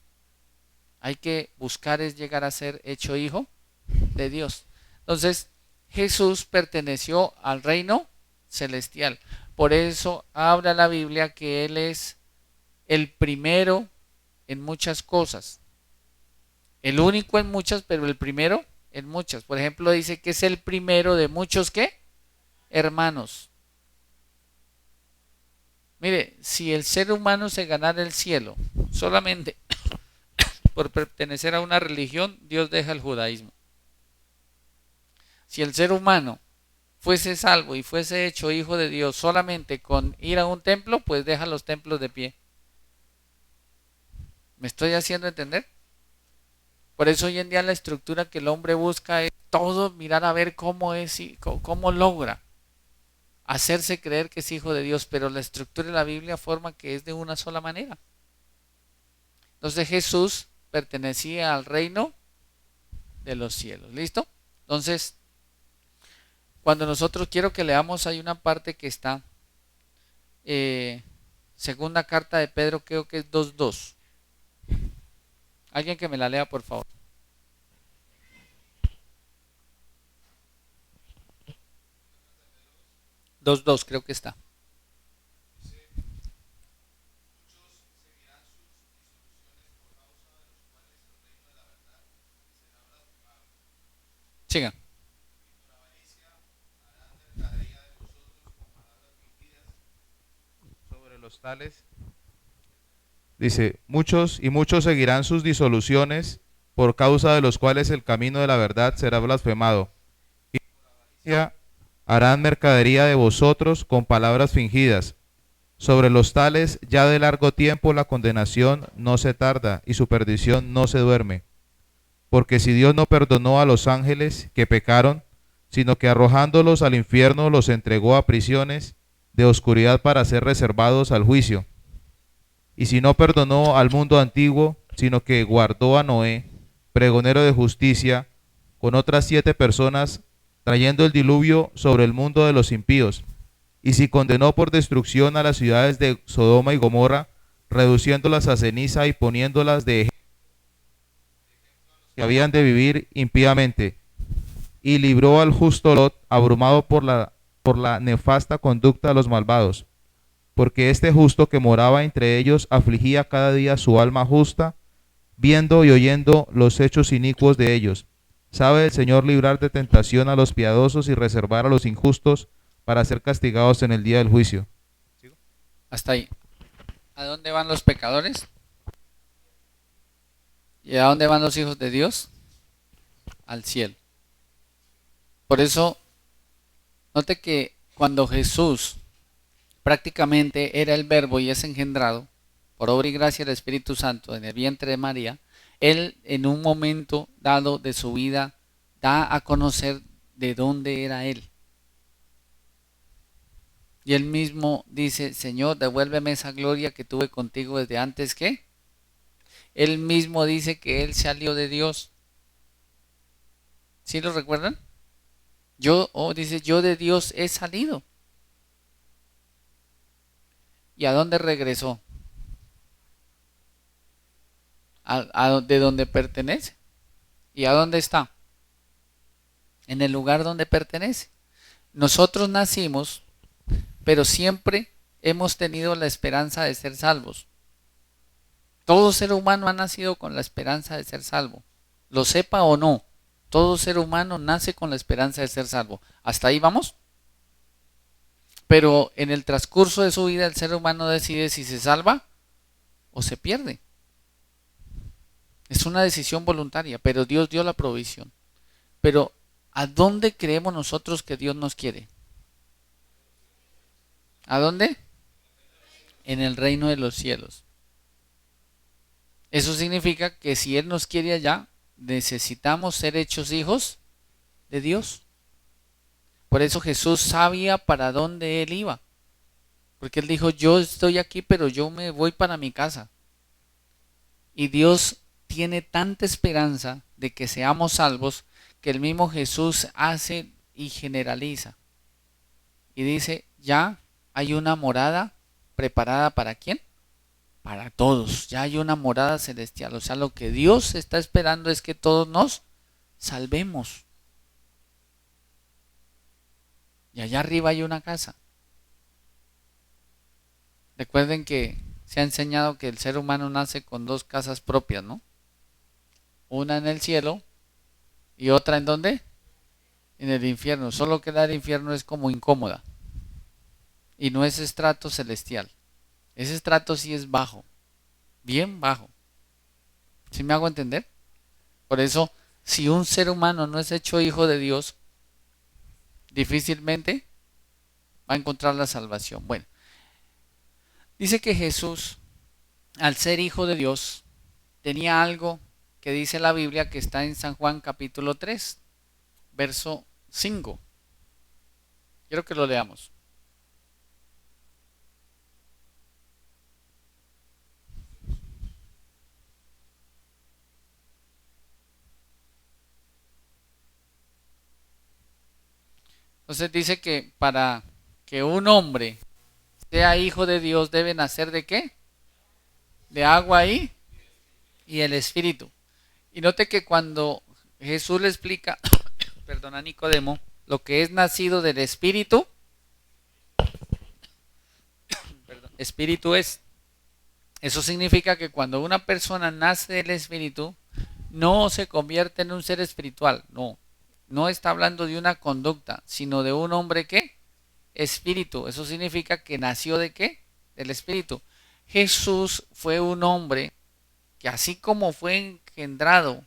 Hay que buscar es llegar a ser hecho hijo de Dios. Entonces, Jesús perteneció al reino celestial. Por eso habla la Biblia que Él es el primero en muchas cosas. El único en muchas, pero el primero en muchas. Por ejemplo, dice que es el primero de muchos, ¿qué? Hermanos. Mire, si el ser humano se ganara el cielo solamente por pertenecer a una religión, Dios deja el judaísmo. Si el ser humano fuese salvo y fuese hecho hijo de Dios solamente con ir a un templo, pues deja los templos de pie. ¿Me estoy haciendo entender? Por eso hoy en día la estructura que el hombre busca es todo mirar a ver cómo es y cómo logra hacerse creer que es hijo de Dios, pero la estructura de la Biblia forma que es de una sola manera. Entonces Jesús pertenecía al reino de los cielos. ¿Listo? Entonces, cuando nosotros quiero que leamos, hay una parte que está, segunda carta de Pedro, creo que es 2:2. Alguien que me la lea, por favor. 2:2 creo que está. Siga. Sobre los tales, dice, muchos y muchos seguirán sus disoluciones, por causa de los cuales el camino de la verdad será blasfemado. Y por avaricia harán mercadería de vosotros con palabras fingidas. Sobre los tales ya de largo tiempo la condenación no se tarda y su perdición no se duerme. Porque si Dios no perdonó a los ángeles que pecaron, sino que arrojándolos al infierno los entregó a prisiones de oscuridad para ser reservados al juicio. Y si no perdonó al mundo antiguo, sino que guardó a Noé, pregonero de justicia, con otras 7 personas, trayendo el diluvio sobre el mundo de los impíos. Y si condenó por destrucción a las ciudades de Sodoma y Gomorra, reduciéndolas a ceniza y poniéndolas de ejemplo que habían de vivir impíamente, y libró al justo Lot, abrumado por la nefasta conducta de los malvados, porque este justo que moraba entre ellos afligía cada día su alma justa, viendo y oyendo los hechos inicuos de ellos. Sabe el Señor librar de tentación a los piadosos y reservar a los injustos para ser castigados en el día del juicio. Hasta ahí. ¿A dónde van los pecadores? ¿Y a dónde van los hijos de Dios? Al cielo. Por eso, note que cuando Jesús prácticamente era el verbo y es engendrado por obra y gracia del Espíritu Santo en el vientre de María, él en un momento dado de su vida da a conocer de dónde era él. Y él mismo dice, Señor, devuélveme esa gloria que tuve contigo desde antes que. Él mismo dice que él salió de Dios. ¿Sí lo recuerdan? Dice, yo de Dios he salido. ¿Y a dónde regresó? De donde pertenece. ¿Y a dónde está? En el lugar donde pertenece. Nosotros nacimos, pero siempre hemos tenido la esperanza de ser salvos. Todo ser humano ha nacido con la esperanza de ser salvo. Lo sepa o no, todo ser humano nace con la esperanza de ser salvo. ¿Hasta ahí vamos? Pero en el transcurso de su vida el ser humano decide si se salva o se pierde. Es una decisión voluntaria, pero Dios dio la provisión. Pero ¿a dónde creemos nosotros que Dios nos quiere? ¿A dónde? En el reino de los cielos. Eso significa que si Él nos quiere allá, necesitamos ser hechos hijos de Dios. Por eso Jesús sabía para dónde Él iba. Porque Él dijo, yo estoy aquí, pero yo me voy para mi casa. Y Dios tiene tanta esperanza de que seamos salvos que el mismo Jesús hace y generaliza. Y dice, ya hay una morada preparada ¿para quién? Para todos. Ya hay una morada celestial. O sea, lo que Dios está esperando es que todos nos salvemos. Y allá arriba hay una casa. Recuerden que se ha enseñado que el ser humano nace con 2 casas propias, ¿no? Una en el cielo ¿Y otra en dónde? En el infierno. Solo que el infierno es como incómoda. Y no es estrato celestial. Ese estrato sí es bajo. Bien bajo. ¿Sí me hago entender? Por eso, si un ser humano no es hecho hijo de Dios, difícilmente va a encontrar la salvación. Bueno, dice que Jesús, al ser hijo de Dios, tenía algo que dice la Biblia que está en San Juan capítulo 3, verso 5. Quiero que lo leamos. Entonces dice que para que un hombre sea hijo de Dios debe nacer de ¿qué? De agua y el Espíritu. Y note que cuando Jesús le explica, perdón, a Nicodemo, lo que es nacido del Espíritu, perdón, Espíritu es. Eso significa que cuando una persona nace del Espíritu, no se convierte en un ser espiritual, no. No está hablando de una conducta, sino de un hombre que espíritu. Eso significa que nació de qué? Del Espíritu. Jesús fue un hombre que así como fue engendrado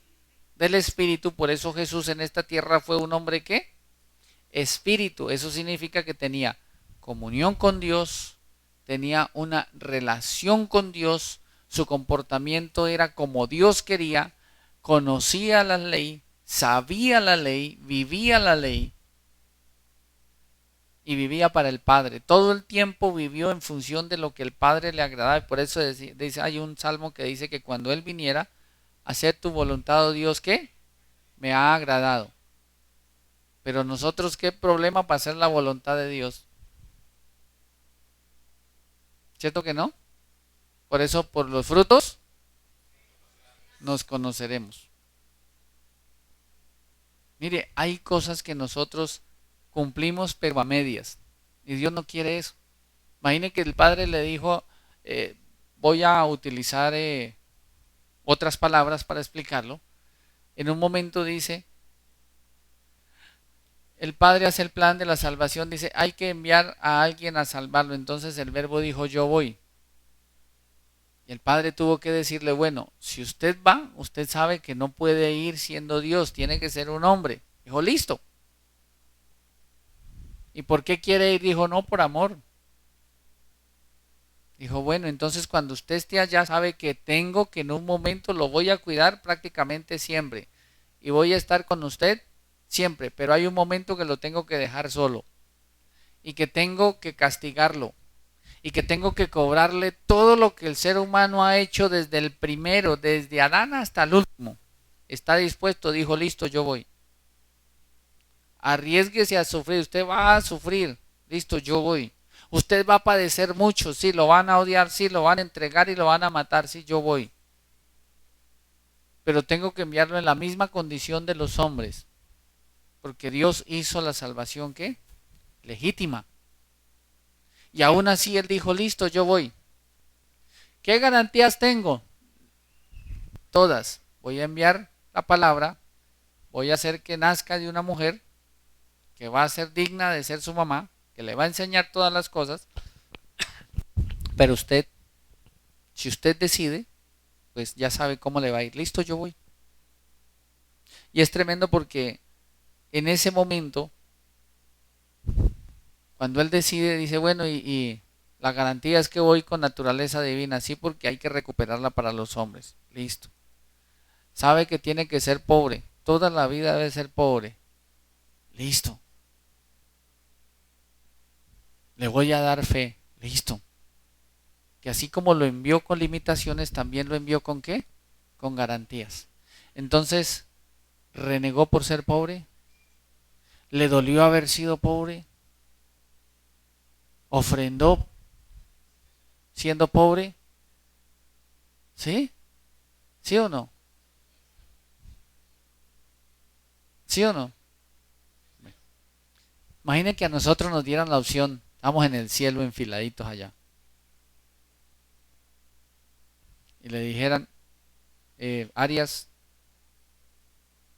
del Espíritu, por eso Jesús en esta tierra fue un hombre que espíritu. Eso significa que tenía comunión con Dios, tenía una relación con Dios, su comportamiento era como Dios quería, conocía la ley, sabía la ley, vivía la ley y vivía para el Padre. Todo el tiempo vivió en función de lo que el Padre le agradaba. Y por eso dice, hay un salmo que dice que cuando Él viniera a hacer tu voluntad, oh Dios, ¿qué? Me ha agradado. Pero nosotros, ¿qué problema para hacer la voluntad de Dios? ¿Cierto que no? Por eso, por los frutos, nos conoceremos. Mire, hay cosas que nosotros cumplimos pero a medias. Y Dios no quiere eso. Imagine que el padre le dijo, voy a utilizar otras palabras para explicarlo. En un momento dice, el padre hace el plan de la salvación, dice, hay que enviar a alguien a salvarlo. Entonces el verbo dijo, yo voy. Y el padre tuvo que decirle, bueno, si usted va, usted sabe que no puede ir siendo Dios, tiene que ser un hombre. Dijo, listo. ¿Y por qué quiere ir? Dijo, no, por amor. Dijo, bueno, entonces cuando usted esté allá sabe que tengo que en un momento lo voy a cuidar prácticamente siempre. Y voy a estar con usted siempre, pero hay un momento que lo tengo que dejar solo. Y que tengo que castigarlo. Y que tengo que cobrarle todo lo que el ser humano ha hecho desde el primero, desde Adán hasta el último. Está dispuesto, dijo, listo, yo voy. Arriésguese a sufrir, usted va a sufrir, listo, yo voy. Usted va a padecer mucho, sí, lo van a odiar, sí, lo van a entregar y lo van a matar, sí, yo voy. Pero tengo que enviarlo en la misma condición de los hombres, porque Dios hizo la salvación, ¿qué? Legítima. Y aún así Él dijo, listo, yo voy. ¿Qué garantías tengo? Todas. Voy a enviar la palabra, voy a hacer que nazca de una mujer que va a ser digna de ser su mamá, que le va a enseñar todas las cosas, pero usted, si usted decide, pues ya sabe cómo le va a ir. Listo, yo voy. Y es tremendo porque en ese momento, cuando él decide, dice, bueno, y la garantía es que voy con naturaleza divina, sí, porque hay que recuperarla para los hombres. Listo. Sabe que tiene que ser pobre, toda la vida debe ser pobre. Listo. Le voy a dar fe. Listo. Que así como lo envió con limitaciones, también lo envió con ¿qué? Con garantías. Entonces, renegó por ser pobre. Le dolió haber sido pobre. Ofrendó siendo pobre. ¿Sí? ¿Sí o no? ¿Sí o no? Imagine que a nosotros nos dieran la opción. Estamos en el cielo enfiladitos allá. Y le dijeran, Arias,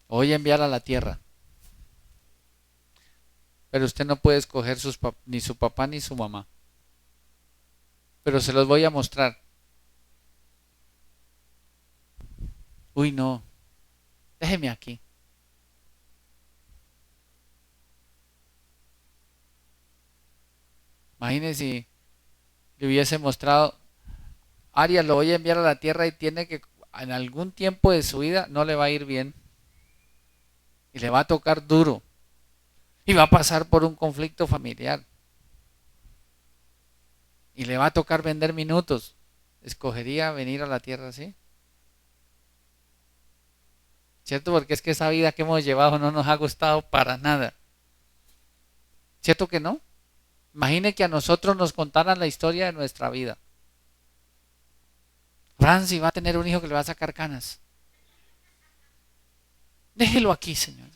Lo voy a enviar a la tierra. Pero usted no puede escoger ni su papá ni su mamá. Pero se los voy a mostrar. Uy, no. Déjeme aquí. Imagínese si le hubiese mostrado, Arias, lo voy a enviar a la tierra y tiene que, en algún tiempo de su vida, no le va a ir bien. Y le va a tocar duro. Y va a pasar por un conflicto familiar. Y le va a tocar vender minutos. ¿Escogería venir a la tierra así? ¿Cierto? Porque es que esa vida que hemos llevado no nos ha gustado para nada. ¿Cierto que no? Imagine que a nosotros nos contaran la historia de nuestra vida. Francis va a tener un hijo que le va a sacar canas. Déjelo aquí, Señor.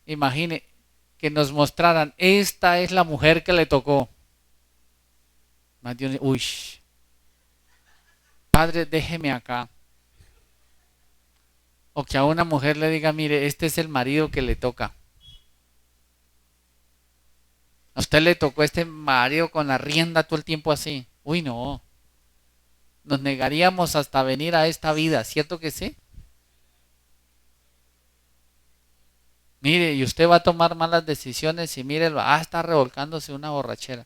Imagine que nos mostraran, esta es la mujer que le tocó. Más de uy, Padre, déjeme acá. O que a una mujer le diga, mire, este es el marido que le toca. A usted le tocó este marido con la rienda todo el tiempo así. Uy, no. Nos negaríamos hasta venir a esta vida, ¿cierto que sí? Mire, y usted va a tomar malas decisiones y mírelo, está revolcándose una borrachera.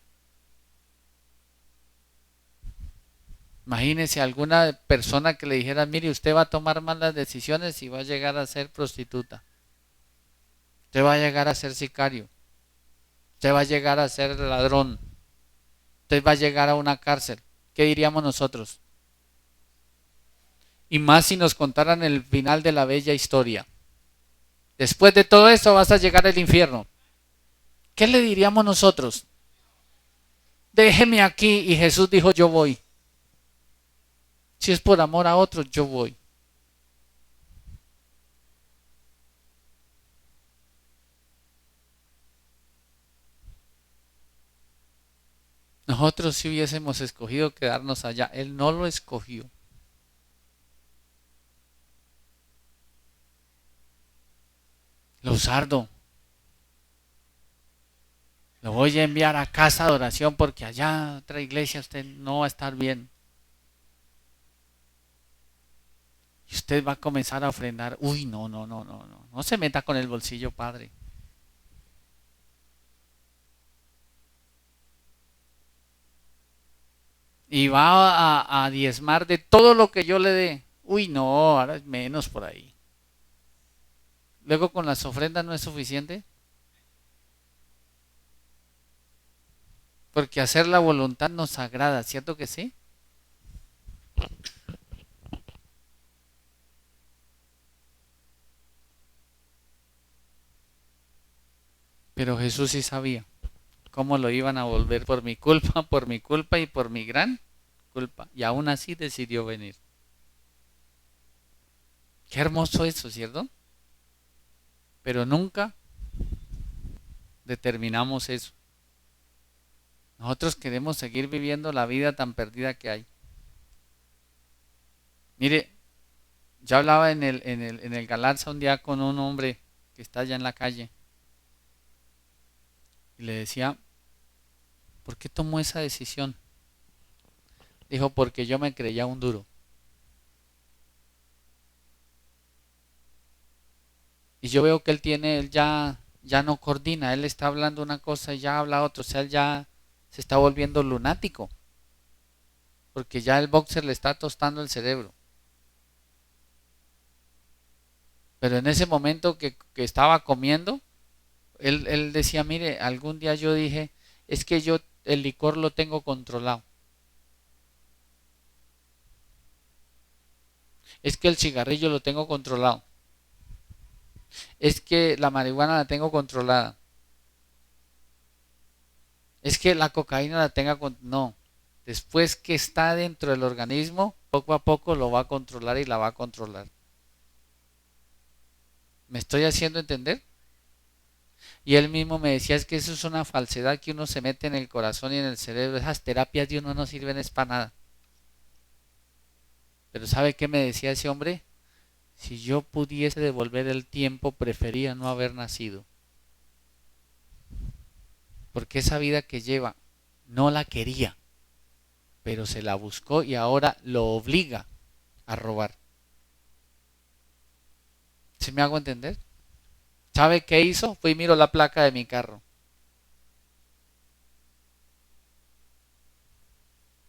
Imagínese alguna persona que le dijera, mire, usted va a tomar malas decisiones y va a llegar a ser prostituta. Usted va a llegar a ser sicario. Usted va a llegar a ser ladrón. Usted va a llegar a una cárcel. ¿Qué diríamos nosotros? Y más si nos contaran el final de la bella historia. Después de todo eso vas a llegar al infierno. ¿Qué le diríamos nosotros? Déjeme aquí, y Jesús dijo, yo voy. Si es por amor a otros, yo voy. Nosotros si hubiésemos escogido quedarnos allá, Él no lo escogió. Luzardo, lo voy a enviar a casa de oración porque allá otra iglesia usted no va a estar bien. Y usted va a comenzar a ofrendar. Uy, no se meta con el bolsillo, padre. Y va a diezmar de todo lo que yo le dé. Uy, no, ahora es menos por ahí. Luego con las ofrendas no es suficiente. Porque hacer la voluntad nos agrada, ¿cierto que sí? Pero Jesús sí sabía cómo lo iban a volver por mi culpa y por mi gran culpa. Y aún así decidió venir. Qué hermoso eso, ¿cierto? Pero nunca determinamos eso. Nosotros queremos seguir viviendo la vida tan perdida que hay. Mire, yo hablaba en el Galarza un día con un hombre que está allá en la calle. Y le decía, ¿por qué tomó esa decisión? Dijo, porque yo me creía un duro. Y yo veo que él ya no coordina, él está hablando una cosa y ya habla otra, o sea, él ya se está volviendo lunático. Porque ya el boxer le está tostando el cerebro. Pero en ese momento que estaba comiendo, él decía, mire, algún día yo dije, es que yo el licor lo tengo controlado. Es que el cigarrillo lo tengo controlado. Es que la marihuana la tengo controlada. Es que la cocaína la tenga no. Después que está dentro del organismo, poco a poco lo va a controlar y la va a controlar. ¿Me estoy haciendo entender? Y él mismo me decía, es que eso es una falsedad que uno se mete en el corazón y en el cerebro. Esas terapias de uno no sirven es para nada. Pero ¿sabe qué me decía ese hombre? Si yo pudiese devolver el tiempo, prefería no haber nacido. Porque esa vida que lleva no la quería, pero se la buscó y ahora lo obliga a robar. ¿Sí me hago entender? ¿Sabe qué hizo? Fui y miro la placa de mi carro.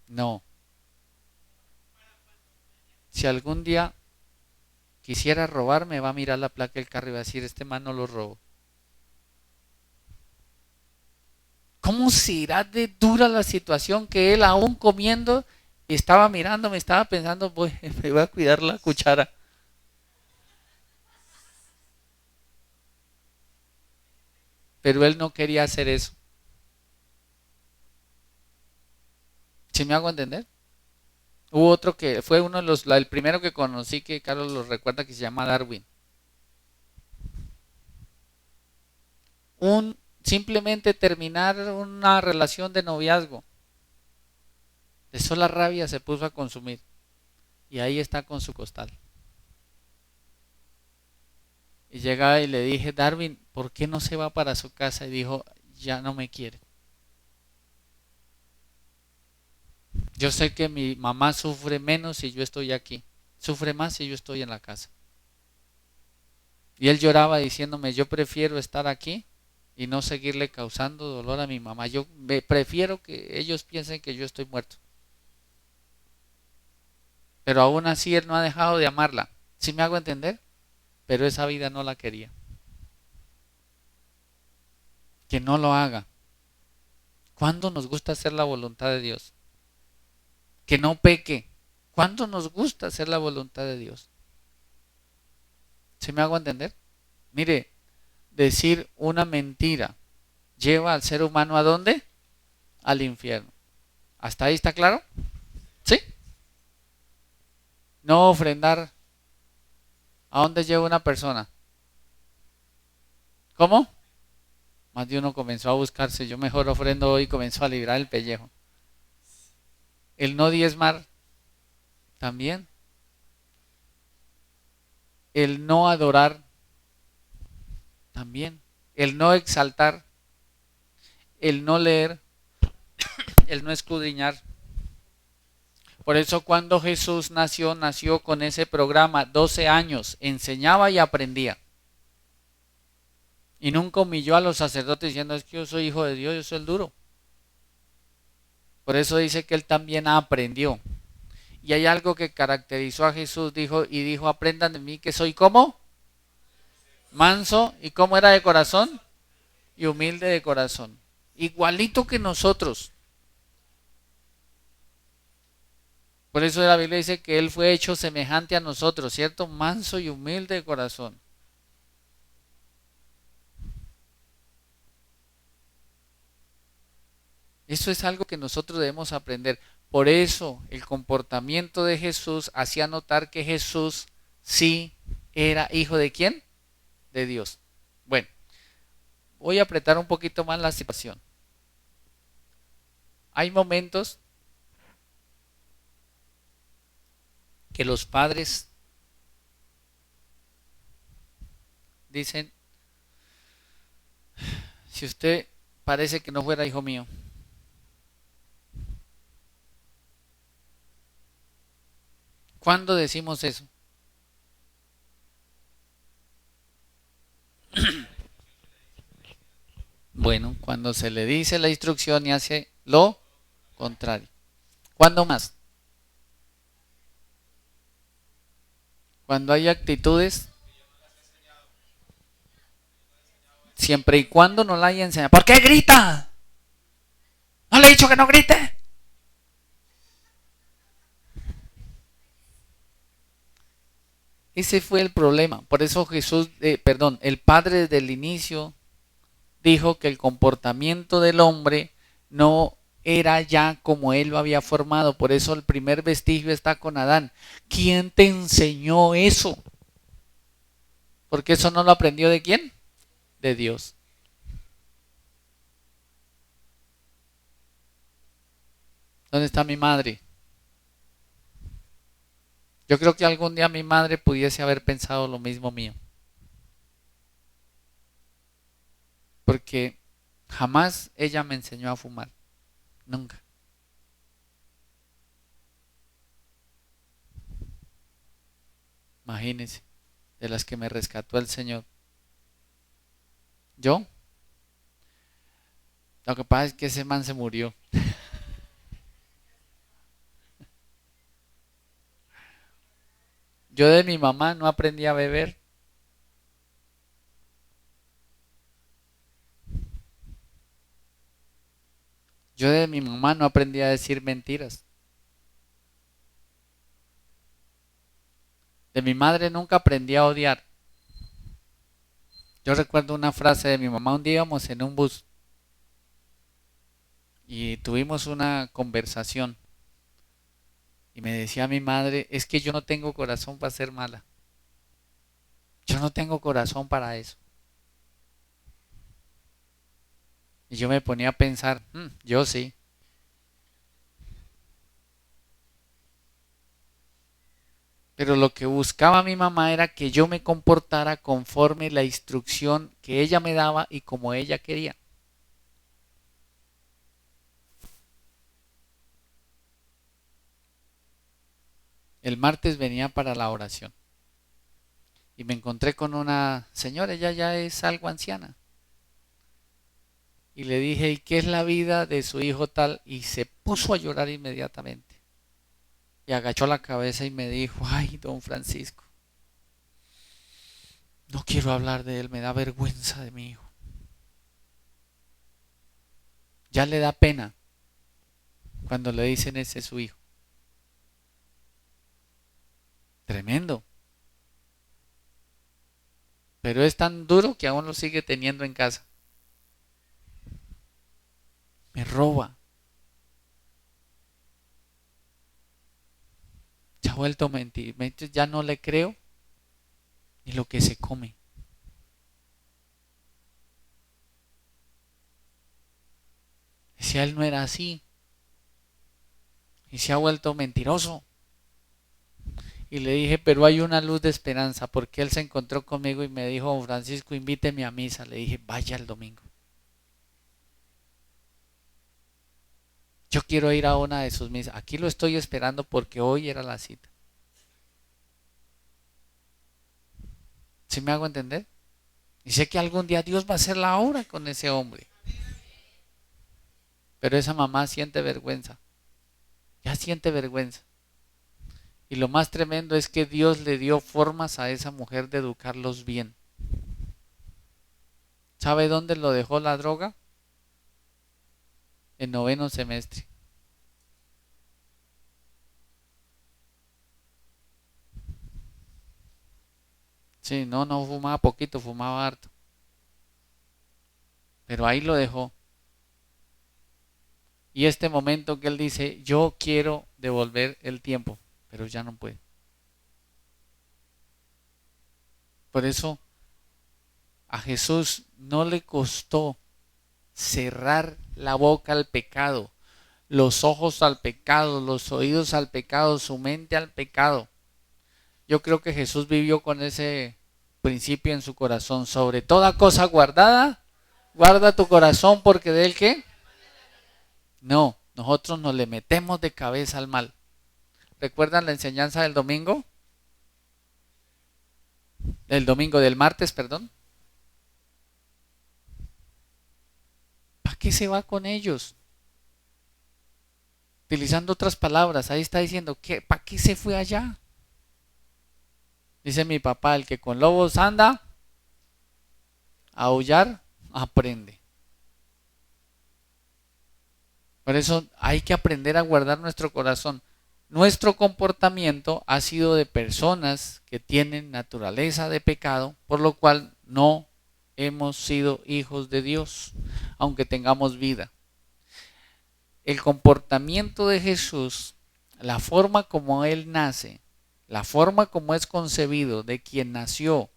No. Si algún día quisiera robar, me va a mirar la placa del carro y va a decir, este man no lo robó. ¿Cómo será de dura la situación que él aún comiendo y estaba mirando, me estaba pensando, me voy a cuidar la cuchara? Pero él no quería hacer eso. ¿Sí me hago entender? Hubo otro que fue uno de el primero que conocí, que Carlos lo recuerda, que se llama Darwin. Simplemente terminar una relación de noviazgo. De sola rabia se puso a consumir. Y ahí está con su costal. Y llegaba y le dije, Darwin, ¿por qué no se va para su casa? Y dijo, ya no me quiere. Yo sé que mi mamá sufre menos si yo estoy aquí. Sufre más si yo estoy en la casa. Y él lloraba diciéndome, yo prefiero estar aquí y no seguirle causando dolor a mi mamá. Yo prefiero que ellos piensen que yo estoy muerto. Pero aún así él no ha dejado de amarla. ¿Sí me hago entender? Pero esa vida no la quería. Que no lo haga. ¿Cuándo nos gusta hacer la voluntad de Dios? Que no peque. ¿Cuándo nos gusta hacer la voluntad de Dios? ¿Sí me hago entender? Mire, decir una mentira lleva al ser humano ¿a dónde? Al infierno. ¿Hasta ahí está claro? ¿Sí? No ofrendar. ¿A dónde lleva una persona? ¿Cómo? Más de uno comenzó a buscarse. Yo mejor ofrendo hoy y comenzó a librar el pellejo. El no diezmar también. El no adorar también. El no exaltar. El no leer. El no escudriñar. Por eso cuando Jesús nació con ese programa, 12 años, enseñaba y aprendía. Y nunca humilló a los sacerdotes diciendo, es que yo soy hijo de Dios, yo soy el duro. Por eso dice que él también aprendió. Y hay algo que caracterizó a Jesús, dijo, aprendan de mí que soy como manso, y cómo era de corazón, y humilde de corazón. Igualito que nosotros. Por eso la Biblia dice que él fue hecho semejante a nosotros, ¿cierto? Manso y humilde de corazón. Eso es algo que nosotros debemos aprender. Por eso el comportamiento de Jesús hacía notar que Jesús sí era hijo de ¿quién? De Dios. Bueno, voy a apretar un poquito más la situación. Hay momentos que los padres dicen, si usted parece que no fuera hijo mío, ¿cuándo decimos eso? Bueno, cuando se le dice la instrucción y hace lo contrario. ¿Cuándo más? Cuando hay actitudes, siempre y cuando no la haya enseñado. ¿Por qué grita? ¿No le he dicho que no grite? Ese fue el problema. Por eso el Padre desde el inicio dijo que el comportamiento del hombre no era ya como él lo había formado. Por eso el primer vestigio está con Adán. ¿Quién te enseñó eso? Porque eso no lo aprendió ¿de quién? De Dios. ¿Dónde está mi madre? Yo creo que algún día mi madre pudiese haber pensado lo mismo mío. Porque jamás ella me enseñó a fumar. Nunca. Imagínense, de las que me rescató el Señor. Yo, lo que pasa es que ese man se murió. Yo de mi mamá no aprendí a beber. Yo de mi mamá no aprendí a decir mentiras. De mi madre nunca aprendí a odiar. Yo recuerdo una frase de mi mamá. Un día íbamos en un bus y tuvimos una conversación. Y me decía mi madre, es que yo no tengo corazón para ser mala. Yo no tengo corazón para eso. Y yo me ponía a pensar, yo sí. Pero lo que buscaba mi mamá era que yo me comportara conforme la instrucción que ella me daba y como ella quería. El martes venía para la oración y me encontré con una señora, ella ya es algo anciana. Y le dije, ¿y qué es la vida de su hijo tal? Y se puso a llorar inmediatamente. Y agachó la cabeza y me dijo, ay, don Francisco, no quiero hablar de él, me da vergüenza de mi hijo. Ya le da pena cuando le dicen ese es su hijo. Tremendo. Pero es tan duro que aún lo sigue teniendo en casa. Me roba. Se ha vuelto a mentir. Ya no le creo ni lo que se come. Decía, él no era así. Y se ha vuelto mentiroso. Y le dije, pero hay una luz de esperanza, porque él se encontró conmigo y me dijo, don Francisco, invíteme a misa. Le dije, vaya el domingo. Yo quiero ir a una de sus misas. Aquí lo estoy esperando porque hoy era la cita. ¿Sí me hago entender? Y sé que algún día Dios va a hacer la obra con ese hombre. Pero esa mamá siente vergüenza. Ya siente vergüenza. Y lo más tremendo es que Dios le dio formas a esa mujer de educarlos bien. ¿Sabe dónde lo dejó la droga? En 9º semestre. Sí, no fumaba poquito, fumaba harto. Pero ahí lo dejó. Y este momento que él dice, yo quiero devolver el tiempo, pero ya no puede. Por eso a Jesús no le costó cerrar la boca al pecado, los ojos al pecado, los oídos al pecado, su mente al pecado. Yo creo que Jesús vivió con ese principio en su corazón. Sobre toda cosa guardada, guarda tu corazón, porque de él ¿qué? No, nosotros nos le metemos de cabeza al mal. ¿Recuerdan la enseñanza del domingo? Del martes, perdón. ¿Para qué se va con ellos? Utilizando otras palabras, ahí está diciendo, ¿para qué se fue allá? Dice mi papá, el que con lobos anda, a aullar, aprende. Por eso hay que aprender a guardar nuestro corazón. Nuestro comportamiento ha sido de personas que tienen naturaleza de pecado, por lo cual no hemos sido hijos de Dios, aunque tengamos vida. El comportamiento de Jesús, la forma como Él nace, la forma como es concebido de quien nació,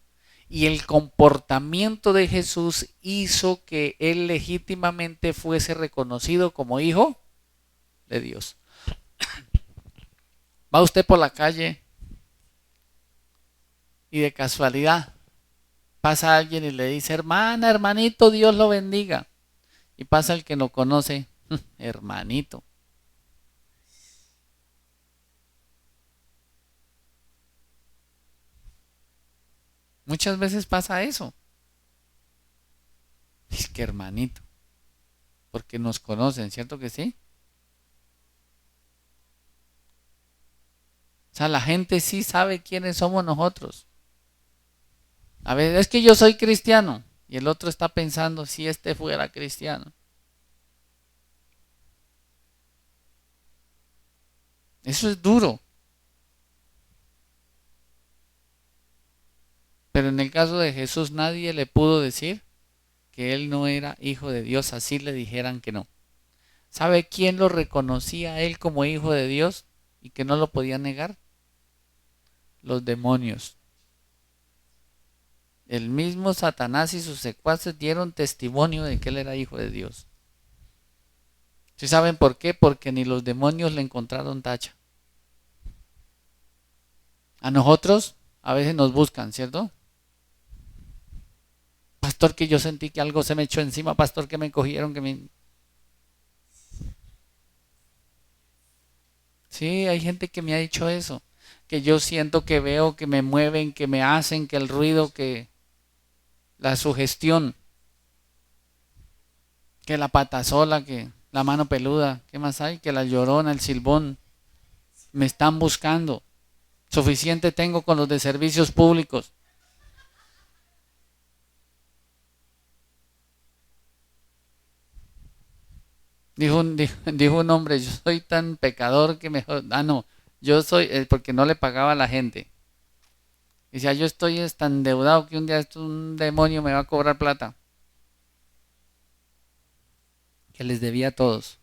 y el comportamiento de Jesús hizo que Él legítimamente fuese reconocido como hijo de Dios. Va usted por la calle y de casualidad pasa alguien y le dice, hermana, hermanito, Dios lo bendiga. Y pasa el que lo conoce, hermanito. Muchas veces pasa eso. Es que hermanito, porque nos conocen, ¿cierto que sí? O sea, la gente sí sabe quiénes somos nosotros. A ver, es que yo soy cristiano y el otro está pensando si este fuera cristiano. Eso es duro. Pero en el caso de Jesús nadie le pudo decir que él no era hijo de Dios, así le dijeran que no. ¿Sabe quién lo reconocía a él como hijo de Dios y que no lo podía negar? Los demonios. El mismo Satanás y sus secuaces dieron testimonio de que él era hijo de Dios. ¿Sí saben por qué? Porque ni los demonios le encontraron tacha. A nosotros a veces nos buscan, ¿cierto? Pastor, que yo sentí que algo se me echó encima, pastor, que me cogieron, que me... Sí, hay gente que me ha dicho eso, que yo siento, que veo, que me mueven, que me hacen, que el ruido, que la sugestión, que la pata sola, que la mano peluda, ¿qué más hay? Que la llorona, el silbón, me están buscando. Suficiente tengo con los de servicios públicos. Dijo un hombre, yo soy tan pecador que mejor... Ah, no, yo soy... porque no le pagaba a la gente. Decía, yo estoy tan endeudado que un día un demonio me va a cobrar plata. Que les debía a todos.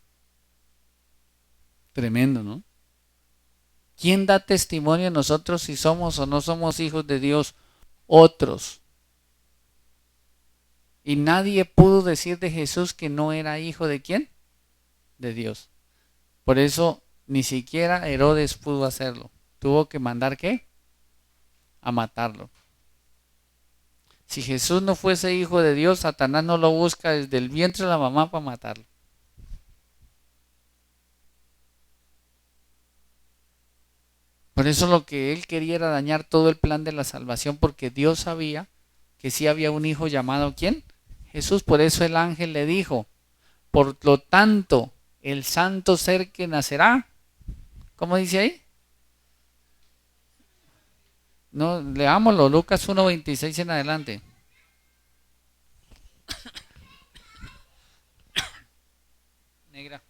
Tremendo, ¿no? ¿Quién da testimonio de nosotros si somos o no somos hijos de Dios? Otros. Y nadie pudo decir de Jesús que no era hijo de ¿quién? De Dios. Por eso ni siquiera Herodes pudo hacerlo. Tuvo que mandar ¿qué? A matarlo. Si Jesús no fuese hijo de Dios, Satanás no lo busca desde el vientre de la mamá para matarlo. Por eso lo que él quería era dañar todo el plan de la salvación, porque Dios sabía que sí había un hijo llamado ¿quién? Jesús. Por eso el ángel le dijo, por lo tanto, el santo ser que nacerá, ¿cómo dice ahí? No, leámoslo, Lucas 1:26 en adelante. Negra.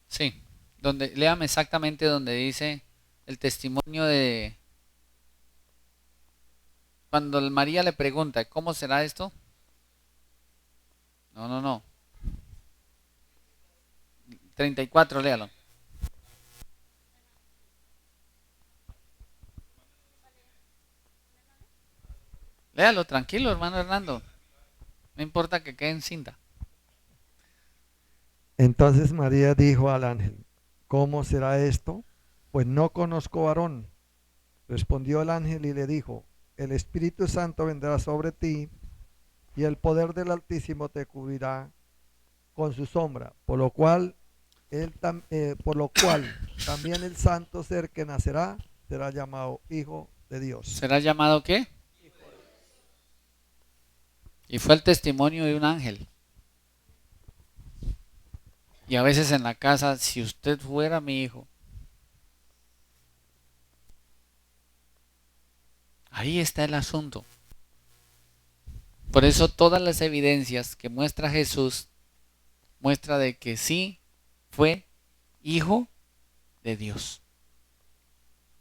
Sí, léame exactamente donde dice el testimonio de cuando María le pregunta, ¿cómo será esto? No. 34, léalo. Léalo, tranquilo, hermano Hernando. No importa que quede en cinta. Entonces María dijo al ángel, ¿cómo será esto? Pues no conozco varón. Respondió el ángel y le dijo, el Espíritu Santo vendrá sobre ti y el poder del Altísimo te cubrirá con su sombra, por lo cual también el santo ser que nacerá será llamado Hijo de Dios. ¿Será llamado qué? Y fue el testimonio de un ángel. Y a veces en la casa, si usted fuera mi hijo, ahí está el asunto. Por eso todas las evidencias que muestra Jesús muestra de que sí fue hijo de Dios.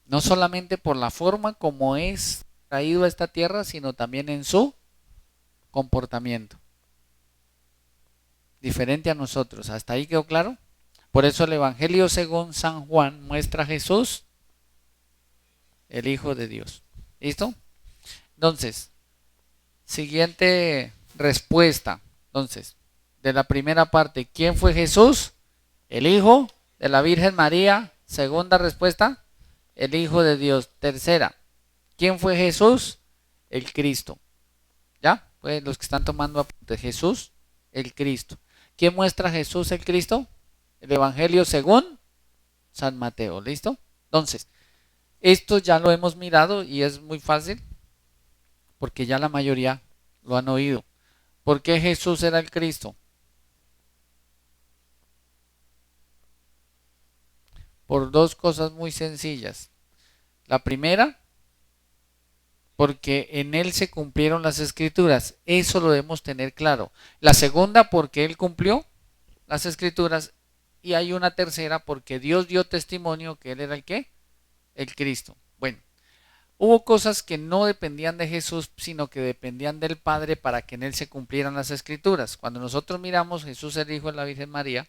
No solamente por la forma como es traído a esta tierra, sino también en su comportamiento. Diferente a nosotros. ¿Hasta ahí quedó claro? Por eso el Evangelio según San Juan muestra a Jesús, el Hijo de Dios. ¿Listo? Entonces, siguiente respuesta. Entonces, de la primera parte, ¿quién fue Jesús? El Hijo de la Virgen María. Segunda respuesta, el Hijo de Dios. Tercera, ¿quién fue Jesús? El Cristo. ¿Ya? Pues los que están tomando apuntes, Jesús, el Cristo. ¿Quién muestra a Jesús el Cristo? El Evangelio según San Mateo. ¿Listo? Entonces, esto ya lo hemos mirado y es muy fácil porque ya la mayoría lo han oído. ¿Por qué Jesús era el Cristo? Por dos cosas muy sencillas. La primera, porque en él se cumplieron las escrituras. Eso lo debemos tener claro. La segunda, porque él cumplió las escrituras. Y hay una tercera, porque Dios dio testimonio que él era el ¿qué? El Cristo. Bueno, hubo cosas que no dependían de Jesús, sino que dependían del Padre para que en él se cumplieran las escrituras. Cuando nosotros miramos Jesús el Hijo de la Virgen María,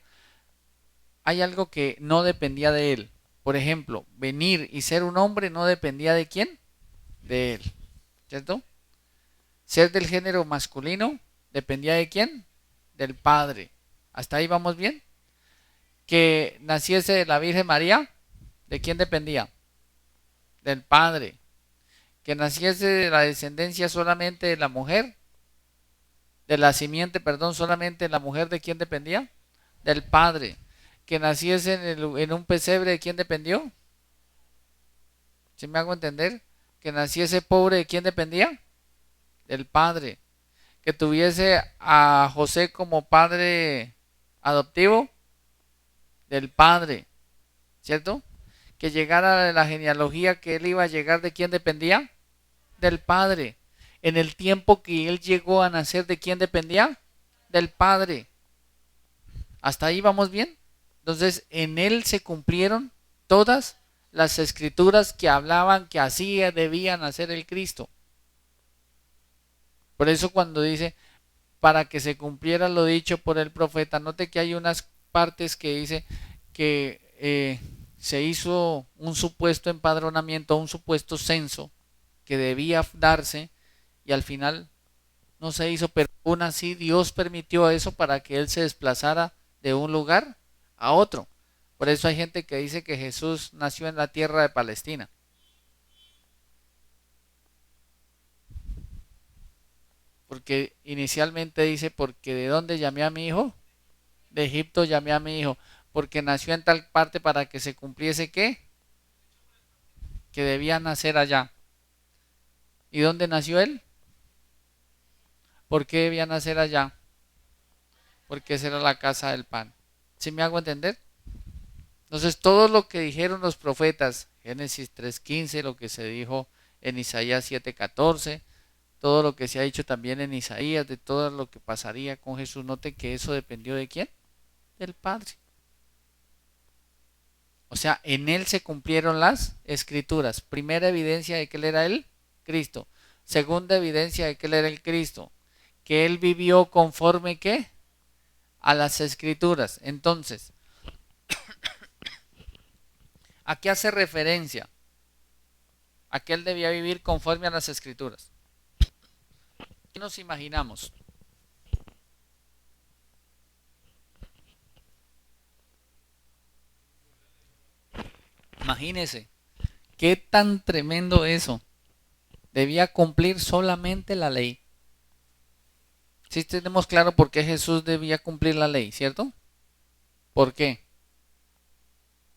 hay algo que no dependía de él. Por ejemplo, venir y ser un hombre no dependía de quién, de él, ¿cierto? Ser del género masculino dependía de quién, del Padre. ¿Hasta ahí vamos bien? Que naciese la Virgen María, ¿de quién dependía? Del Padre. Que naciese de la descendencia solamente de la mujer, de la simiente, perdón, solamente la mujer, ¿de quién dependía? Del Padre. Que naciese en un pesebre, ¿de quién dependió? ¿Sí me hago entender? Que naciese pobre, ¿de quién dependía? Del Padre. Que tuviese a José como padre adoptivo, del Padre, ¿cierto? Que llegara a la genealogía que él iba a llegar, ¿de quién dependía? Del Padre. En el tiempo que él llegó a nacer, ¿de quién dependía? Del Padre. ¿Hasta ahí vamos bien? Entonces, en él se cumplieron todas las escrituras que hablaban que así debía nacer el Cristo. Por eso cuando dice, para que se cumpliera lo dicho por el profeta, note que hay unas partes que dice que se hizo un supuesto empadronamiento, un supuesto censo que debía darse y al final no se hizo, pero aún así Dios permitió eso para que él se desplazara de un lugar a otro. Por eso hay gente que dice que Jesús nació en la tierra de Palestina. Porque inicialmente dice, porque ¿de dónde llamé a mi hijo? De Egipto llamé a mi hijo. Porque nació en tal parte para que se cumpliese ¿qué? Que debía nacer allá. ¿Y dónde nació él? ¿Por qué debía nacer allá? Porque esa era la casa del pan. ¿Sí me hago entender? Entonces todo lo que dijeron los profetas, Génesis 3:15, lo que se dijo en Isaías 7:14, todo lo que se ha dicho también en Isaías, de todo lo que pasaría con Jesús, note que eso dependió de quién, del Padre. O sea, en él se cumplieron las escrituras. Primera evidencia de que él era el Cristo. Segunda evidencia de que él era el Cristo, que él vivió conforme ¿qué? A las escrituras. Entonces, ¿a qué hace referencia? A que él debía vivir conforme a las escrituras. ¿Qué nos imaginamos? Imagínese, qué tan tremendo eso. Debía cumplir solamente la ley. Sí tenemos claro por qué Jesús debía cumplir la ley, ¿cierto? ¿Por qué?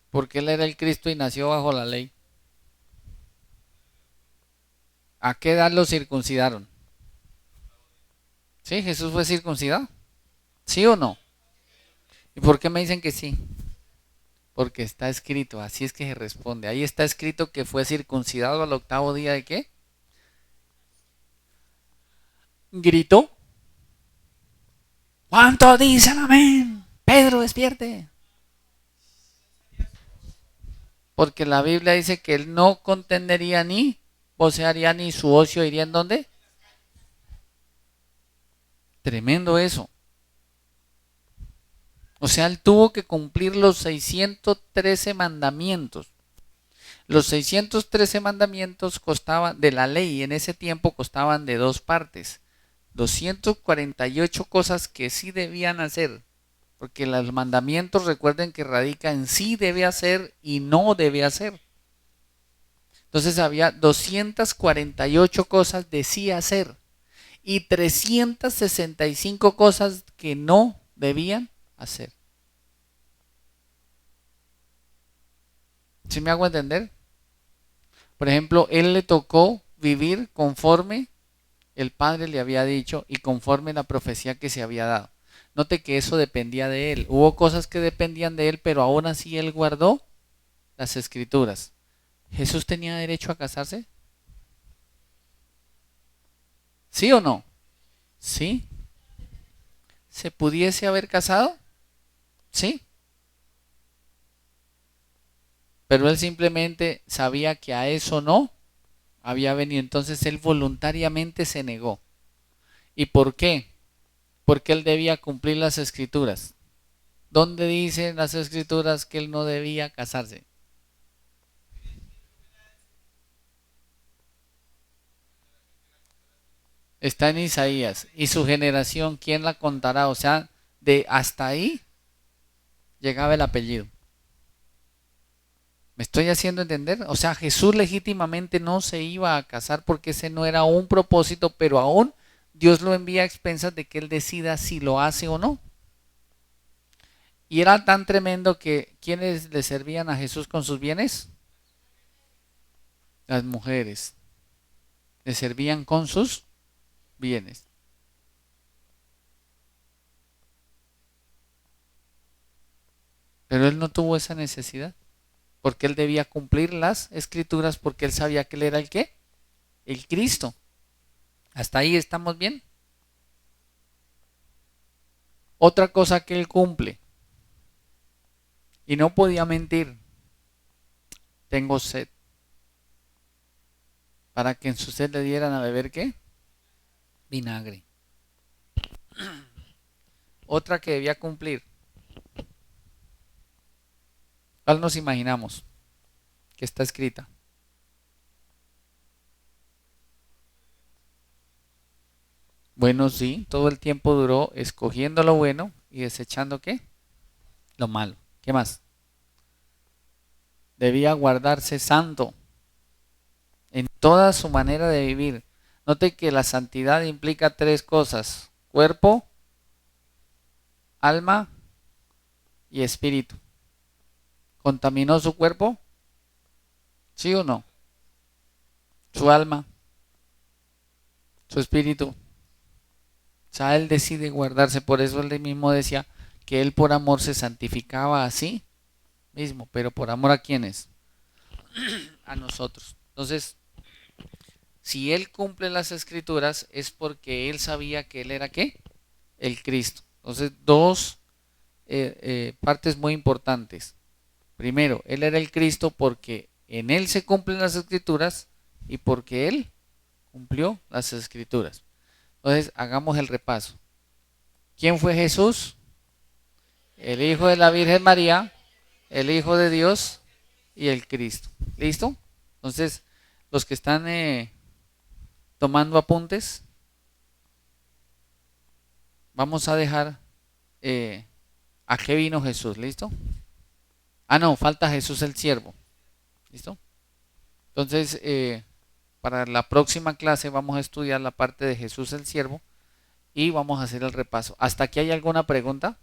Porque él era el Cristo y nació bajo la ley. ¿A qué edad lo circuncidaron? ¿Sí? ¿Jesús fue circuncidado? ¿Sí o no? ¿Y por qué me dicen que sí? Porque está escrito, así es que se responde. Ahí está escrito que fue circuncidado al 8º día de ¿qué? Gritó. ¿Cuántos dicen amén? Pedro, despierte. Porque la Biblia dice que él no contendería ni vocearía ni su ocio iría en dónde. Tremendo eso. O sea, él tuvo que cumplir los 613 mandamientos. Los 613 mandamientos costaban, de la ley en ese tiempo costaban de dos partes. 248 cosas que sí debían hacer. Porque los mandamientos, recuerden que radica en sí debe hacer y no debe hacer. Entonces había 248 cosas de sí hacer y 365 cosas que no debían hacer. ¿Sí me hago entender? Por ejemplo, él le tocó vivir conforme el Padre le había dicho y conforme la profecía que se había dado. Note que eso dependía de él. Hubo cosas que dependían de él, pero aún así él guardó las escrituras. ¿Jesús tenía derecho a casarse? ¿Sí o no? Sí. ¿Se pudiese haber casado? Sí. Pero él simplemente sabía que a eso no había venido. Entonces él voluntariamente se negó. ¿Y por qué? Porque él debía cumplir las escrituras. ¿Dónde dicen las escrituras que él no debía casarse? Está en Isaías. Y su generación, ¿quién la contará? O sea, de hasta ahí llegaba el apellido. ¿Me estoy haciendo entender? O sea, Jesús legítimamente no se iba a casar porque ese no era un propósito, pero aún Dios lo envía a expensas de que él decida si lo hace o no. Y era tan tremendo que ¿quiénes le servían a Jesús con sus bienes? Las mujeres. Le servían con sus bienes. Pero él no tuvo esa necesidad. Porque él debía cumplir las escrituras porque él sabía que él era el ¿qué? El Cristo. ¿Hasta ahí estamos bien? Otra cosa que él cumple. Y no podía mentir. Tengo sed. Para que en su sed le dieran a beber ¿qué? Vinagre. Otra que debía cumplir. ¿Cuál nos imaginamos? Que está escrita. Bueno, sí, todo el tiempo duró escogiendo lo bueno y desechando ¿qué? Lo malo. ¿Qué más? Debía guardarse santo en toda su manera de vivir. Note que la santidad implica tres cosas: cuerpo, alma y espíritu. ¿Contaminó su cuerpo? ¿Sí o no? Su alma, su espíritu. O sea, él decide guardarse. Por eso él mismo decía que él por amor se santificaba a sí mismo. ¿Pero por amor a quiénes? A nosotros. Entonces, si él cumple las escrituras es porque él sabía que él era ¿qué? El Cristo. Entonces, dos partes muy importantes. Primero, él era el Cristo porque en él se cumplen las escrituras y porque él cumplió las escrituras. Entonces, hagamos el repaso. ¿Quién fue Jesús? El Hijo de la Virgen María, el Hijo de Dios y el Cristo. ¿Listo? Entonces, los que están tomando apuntes, vamos a dejar a qué vino Jesús. ¿Listo? Ah, no, falta Jesús el siervo. ¿Listo? Entonces, para la próxima clase vamos a estudiar la parte de Jesús el siervo y vamos a hacer el repaso. ¿Hasta aquí hay alguna pregunta?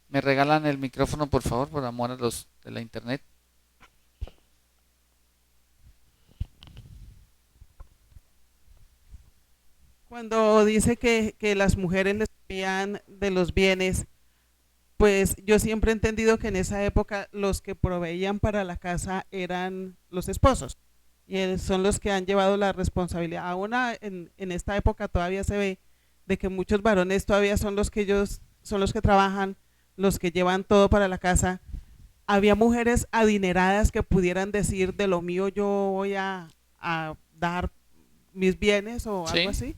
¿Me regalan el micrófono, por favor, por amor a los de la internet? Cuando dice que las mujeres les servían de los bienes, pues yo siempre he entendido que en esa época los que proveían para la casa eran los esposos y son los que han llevado la responsabilidad. Aún en esta época todavía se ve de que muchos varones todavía son los que ellos, son los que trabajan, los que llevan todo para la casa. Había mujeres adineradas que pudieran decir, de lo mío yo voy a dar mis bienes o Sí. algo así.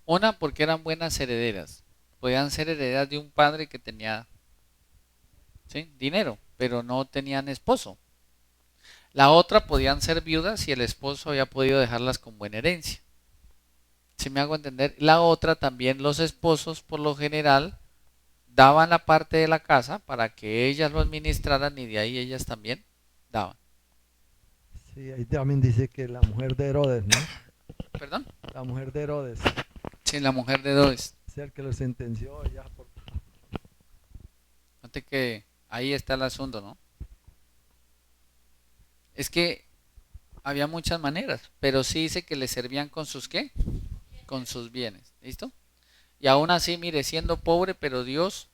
Una, porque eran buenas herederas. Podían ser herederas de un padre que tenía, ¿sí?, dinero, pero no tenían esposo. La otra, podían ser viudas y el esposo había podido dejarlas con buena herencia. ¿Sí me hago entender? La otra, también los esposos por lo general daban la parte de la casa para que ellas lo administraran y de ahí ellas también daban. Sí, ahí también dice que la mujer de Herodes, ¿no? ¿Perdón? La mujer de Herodes, Sí, la mujer de Herodes. es el que lo sentenció ya por... Fíjate que ahí está el asunto, ¿no? Es que había muchas maneras, pero sí dice que le servían con sus ¿qué? Con sus bienes, ¿listo? Y aún así, mire, siendo pobre, pero Dios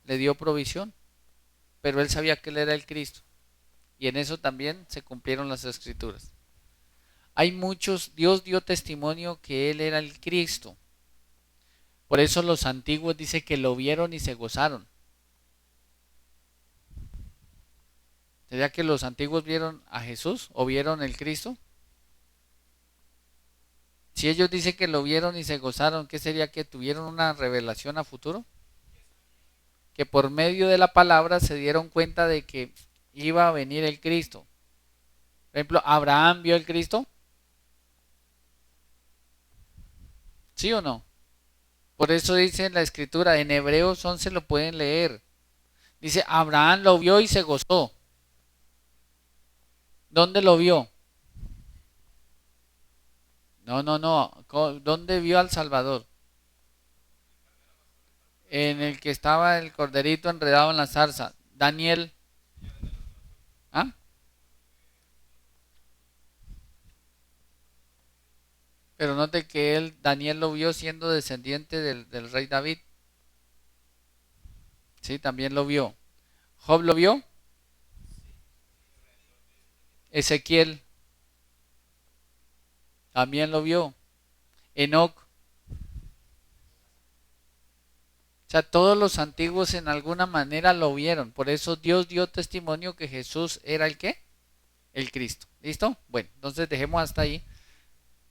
le dio provisión, pero él sabía que él era el Cristo. Y en eso también se cumplieron las escrituras. Hay muchos, Dios dio testimonio que él era el Cristo. Por eso los antiguos dice que lo vieron y se gozaron. ¿Sería que los antiguos vieron a Jesús o vieron el Cristo? Si ellos dicen que lo vieron y se gozaron, ¿qué sería? ¿Que tuvieron una revelación a futuro? Que por medio de la palabra se dieron cuenta de que iba a venir el Cristo. Por ejemplo, ¿Abraham vio el Cristo? ¿Sí o no? Por eso dice en la escritura, en Hebreos 11 lo pueden leer. Dice, Abraham lo vio y se gozó. ¿Dónde lo vio? No. ¿Dónde vio al Salvador? En el que estaba el corderito enredado en la zarza. Daniel. ¿Ah? Pero note que Daniel lo vio siendo descendiente del rey David. Sí, también lo vio. ¿Job lo vio? Ezequiel también lo vio. Enoc. O sea, todos los antiguos en alguna manera lo vieron. Por eso Dios dio testimonio que Jesús era el ¿qué? El Cristo. ¿Listo? Bueno, entonces dejemos hasta ahí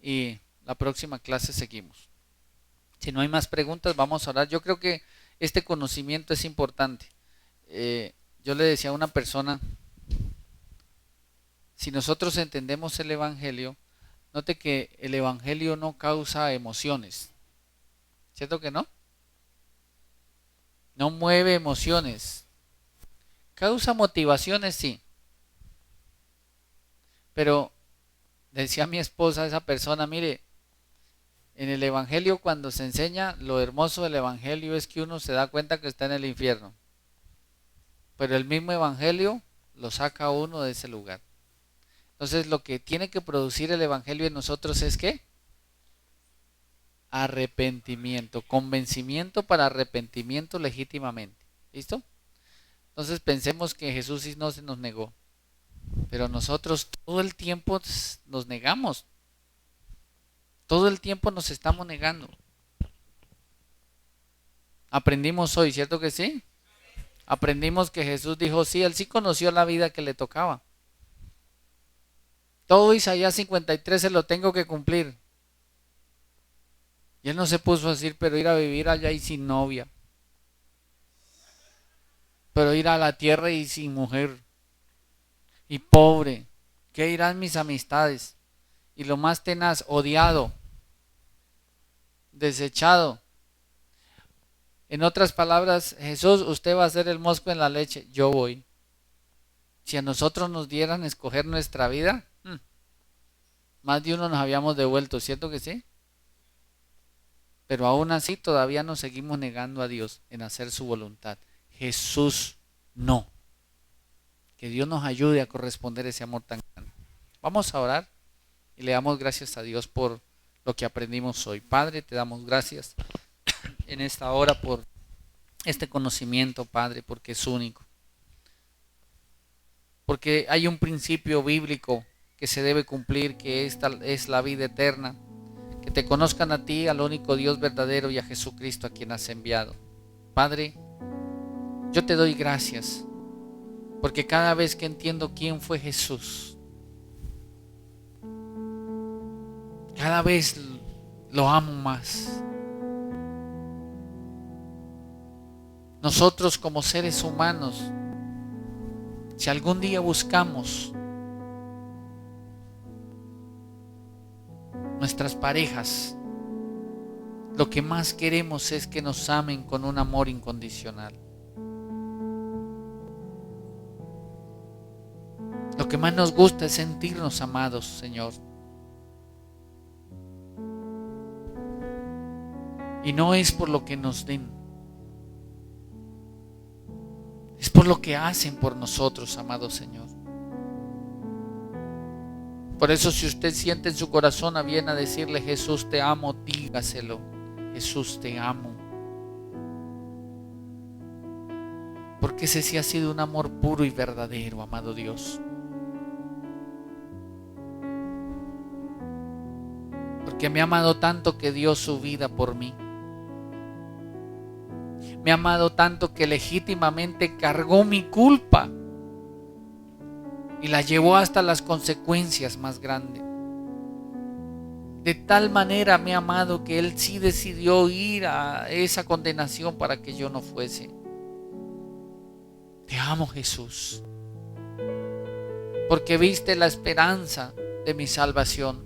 y la próxima clase seguimos. Si no hay más preguntas, vamos a orar. Yo creo que este conocimiento es importante. Yo le decía a una persona, si nosotros entendemos el Evangelio, note que el Evangelio no causa emociones. ¿Cierto que no? No mueve emociones. Causa motivaciones, sí. Pero decía mi esposa a esa persona, mire, en el Evangelio cuando se enseña, lo hermoso del Evangelio es que uno se da cuenta que está en el infierno. Pero el mismo Evangelio lo saca a uno de ese lugar. Entonces lo que tiene que producir el Evangelio en nosotros es ¿qué? Arrepentimiento, convencimiento para arrepentimiento legítimamente. ¿Listo? Entonces pensemos que Jesús sí no se nos negó, pero nosotros todo el tiempo nos negamos. Todo el tiempo nos estamos negando. Aprendimos hoy, ¿cierto que sí? Aprendimos que Jesús dijo sí, él sí conoció la vida que le tocaba. Todo Isaías 53 se lo tengo que cumplir. Y él no se puso a decir, pero ir a vivir allá y sin novia. Pero ir a la tierra y sin mujer. Y pobre. ¿Qué irán mis amistades? Y lo más tenaz, odiado. Desechado. En otras palabras, Jesús, usted va a ser el mosco en la leche. Yo voy. Si a nosotros nos dieran escoger nuestra vida, más de uno nos habíamos devuelto, ¿cierto que sí? Pero aún así todavía nos seguimos negando a Dios en hacer su voluntad. Jesús no. Que Dios nos ayude a corresponder ese amor tan grande. Vamos a orar y le damos gracias a Dios por lo que aprendimos hoy. Padre, te damos gracias en esta hora por este conocimiento, Padre, porque es único. Porque hay un principio bíblico que se debe cumplir, que esta es la vida eterna, que te conozcan a ti, al único Dios verdadero, y a Jesucristo a quien has enviado. Padre, yo te doy gracias, porque cada vez que entiendo quién fue Jesús, cada vez lo amo más. Nosotros como seres humanos, si algún día buscamos nuestras parejas, lo que más queremos es que nos amen con un amor incondicional. Lo que más nos gusta es sentirnos amados, Señor. Y no es por lo que nos den, es por lo que hacen por nosotros, amado Señor. Por eso, si usted siente en su corazón a bien a decirle: Jesús te amo, dígaselo. Jesús te amo. Porque ese sí ha sido un amor puro y verdadero, amado Dios. Porque me ha amado tanto que dio su vida por mí. Me ha amado tanto que legítimamente cargó mi culpa y la llevó hasta las consecuencias más grandes. De tal manera me ha amado que Él sí decidió ir a esa condenación para que yo no fuese. Te amo, Jesús, porque viste la esperanza de mi salvación,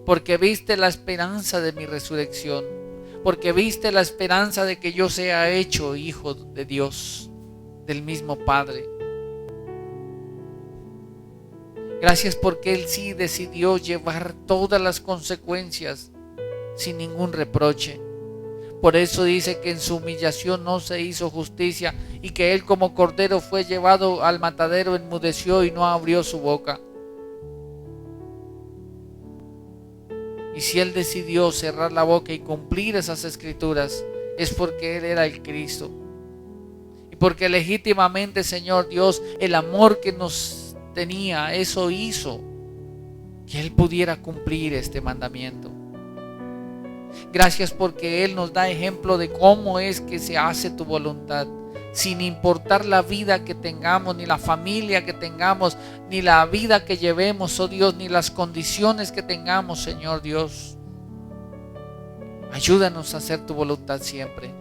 porque viste la esperanza de mi resurrección, porque viste la esperanza de que yo sea hecho hijo de Dios, del mismo Padre. Gracias porque Él sí decidió llevar todas las consecuencias sin ningún reproche. Por eso dice que en su humillación no se hizo justicia y que Él como cordero fue llevado al matadero, enmudeció y no abrió su boca. Y si Él decidió cerrar la boca y cumplir esas escrituras, es porque Él era el Cristo. Y porque legítimamente, Señor Dios, el amor que nos tenía, eso hizo que Él pudiera cumplir este mandamiento. Gracias porque Él nos da ejemplo de cómo es que se hace tu voluntad, sin importar la vida que tengamos, ni la familia que tengamos, ni la vida que llevemos, oh Dios, ni las condiciones que tengamos, Señor Dios. Ayúdanos a hacer tu voluntad siempre.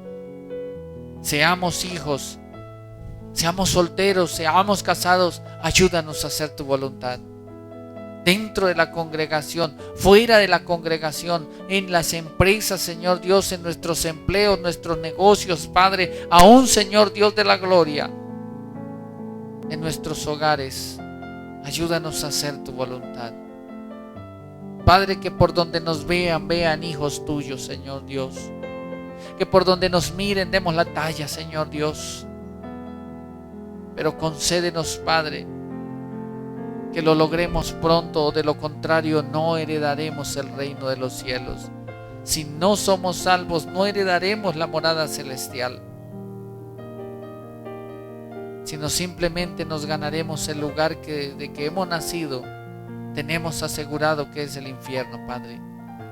Seamos hijos, seamos solteros, seamos casados, ayúdanos a hacer tu voluntad. Dentro de la congregación, fuera de la congregación, en las empresas, Señor Dios, en nuestros empleos, nuestros negocios, Padre, aún, Señor Dios de la gloria, en nuestros hogares, ayúdanos a hacer tu voluntad. Padre, que por donde nos vean, vean hijos tuyos, Señor Dios. Que por donde nos miren, demos la talla, Señor Dios. Pero concédenos, Padre, que lo logremos pronto, o de lo contrario no heredaremos el reino de los cielos. Si no somos salvos, no heredaremos la morada celestial, sino simplemente nos ganaremos el lugar de que hemos nacido, tenemos asegurado que es el infierno, Padre.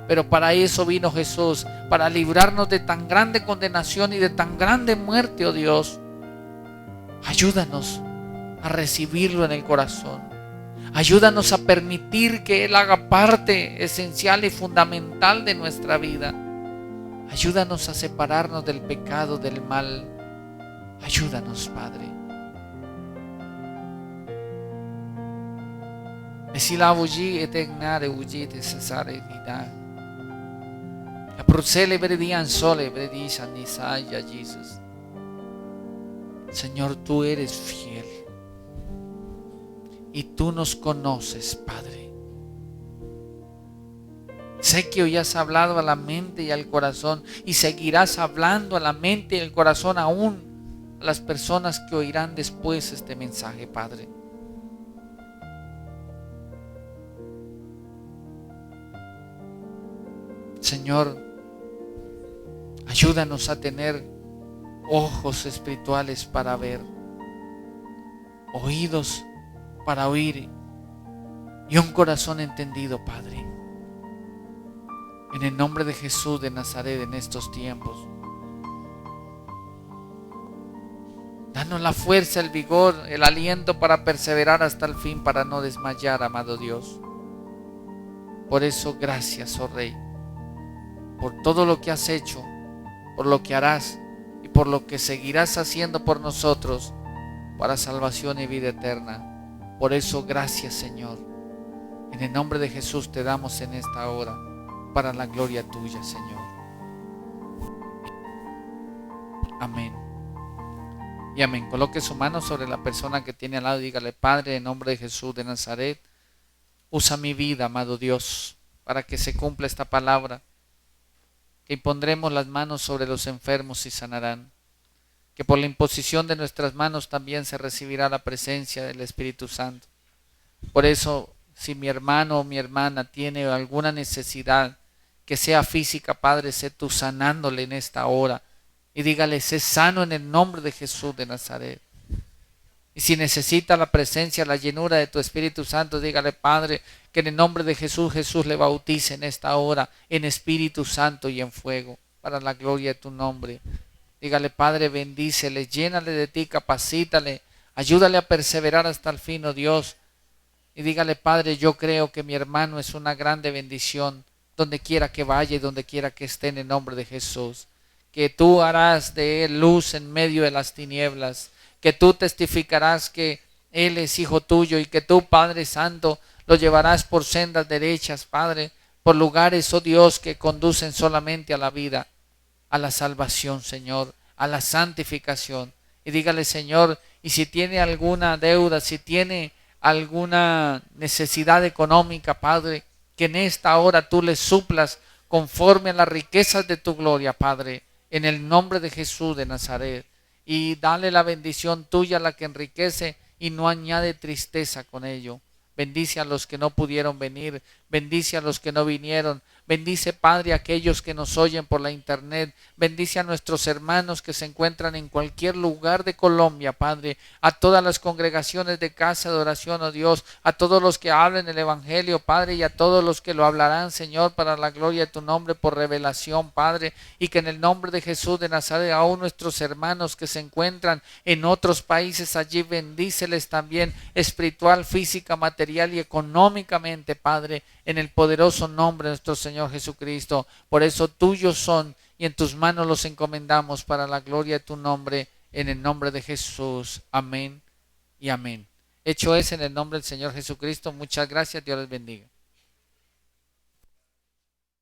Pero para eso vino Jesús, para librarnos de tan grande condenación y de tan grande muerte, oh Dios. Ayúdanos a recibirlo en el corazón. Ayúdanos a permitir que Él haga parte esencial y fundamental de nuestra vida. Ayúdanos a separarnos del pecado, del mal. Ayúdanos, Padre. Mesilavuji etegnare uji te cesare dida. Aprusele bredian sole bredisa nisaya Jesus. Señor, tú eres fiel. Y tú nos conoces, Padre. Sé que hoy has hablado a la mente y al corazón, y seguirás hablando a la mente y al corazón aún a las personas que oirán después este mensaje, Padre. Señor, ayúdanos a tener ojos espirituales para ver, oídos para oír y un corazón entendido, Padre. En el nombre de Jesús de Nazaret en estos tiempos. Danos la fuerza, el vigor, el aliento para perseverar hasta el fin, para no desmayar, amado Dios. Por eso, gracias, oh Rey, por todo lo que has hecho, por lo que harás y por lo que seguirás haciendo por nosotros, para salvación y vida eterna. Por eso, gracias, Señor. En el nombre de Jesús te damos en esta hora, para la gloria tuya, Señor. Amén. Y amén. Coloque su mano sobre la persona que tiene al lado y dígale: Padre, en nombre de Jesús de Nazaret, usa mi vida, amado Dios, para que se cumpla esta palabra, que impondremos las manos sobre los enfermos y sanarán, que por la imposición de nuestras manos también se recibirá la presencia del Espíritu Santo. Por eso, si mi hermano o mi hermana tiene alguna necesidad, que sea física, Padre, sé tú sanándole en esta hora. Y dígale: sé sano en el nombre de Jesús de Nazaret. Y si necesita la presencia, la llenura de tu Espíritu Santo, dígale: Padre, que en el nombre de Jesús, Jesús le bautice en esta hora, en Espíritu Santo y en fuego, para la gloria de tu nombre. Dígale: Padre, bendícele, llénale de ti, capacítale, ayúdale a perseverar hasta el fin, oh Dios. Y dígale: Padre, yo creo que mi hermano es una grande bendición, donde quiera que vaya y donde quiera que esté, en el nombre de Jesús. Que tú harás de él luz en medio de las tinieblas, que tú testificarás que él es hijo tuyo y que tú, Padre Santo, lo llevarás por sendas derechas, Padre, por lugares, oh Dios, que conducen solamente a la vida, a la salvación, Señor, a la santificación. Y dígale: Señor, y si tiene alguna deuda, si tiene alguna necesidad económica, Padre, que en esta hora tú le suplas conforme a las riquezas de tu gloria, Padre, en el nombre de Jesús de Nazaret. Y dale la bendición tuya, la que enriquece y no añade tristeza con ello. Bendice a los que no pudieron venir, bendice a los que no vinieron, bendice, Padre, a aquellos que nos oyen por la internet, bendice a nuestros hermanos que se encuentran en cualquier lugar de Colombia, Padre, a todas las congregaciones de casa de oración, oh Dios, a todos los que hablen el Evangelio, Padre, y a todos los que lo hablarán, Señor, para la gloria de tu nombre, por revelación, Padre, y que en el nombre de Jesús de Nazaret, aún nuestros hermanos que se encuentran en otros países allí, bendíceles también espiritual, física, material y económicamente, Padre, en el poderoso nombre de nuestro Señor Jesucristo. Por eso tuyos son y en tus manos los encomendamos para la gloria de tu nombre, en el nombre de Jesús. Amén y amén. Hecho es en el nombre del Señor Jesucristo. Muchas gracias. Dios les bendiga.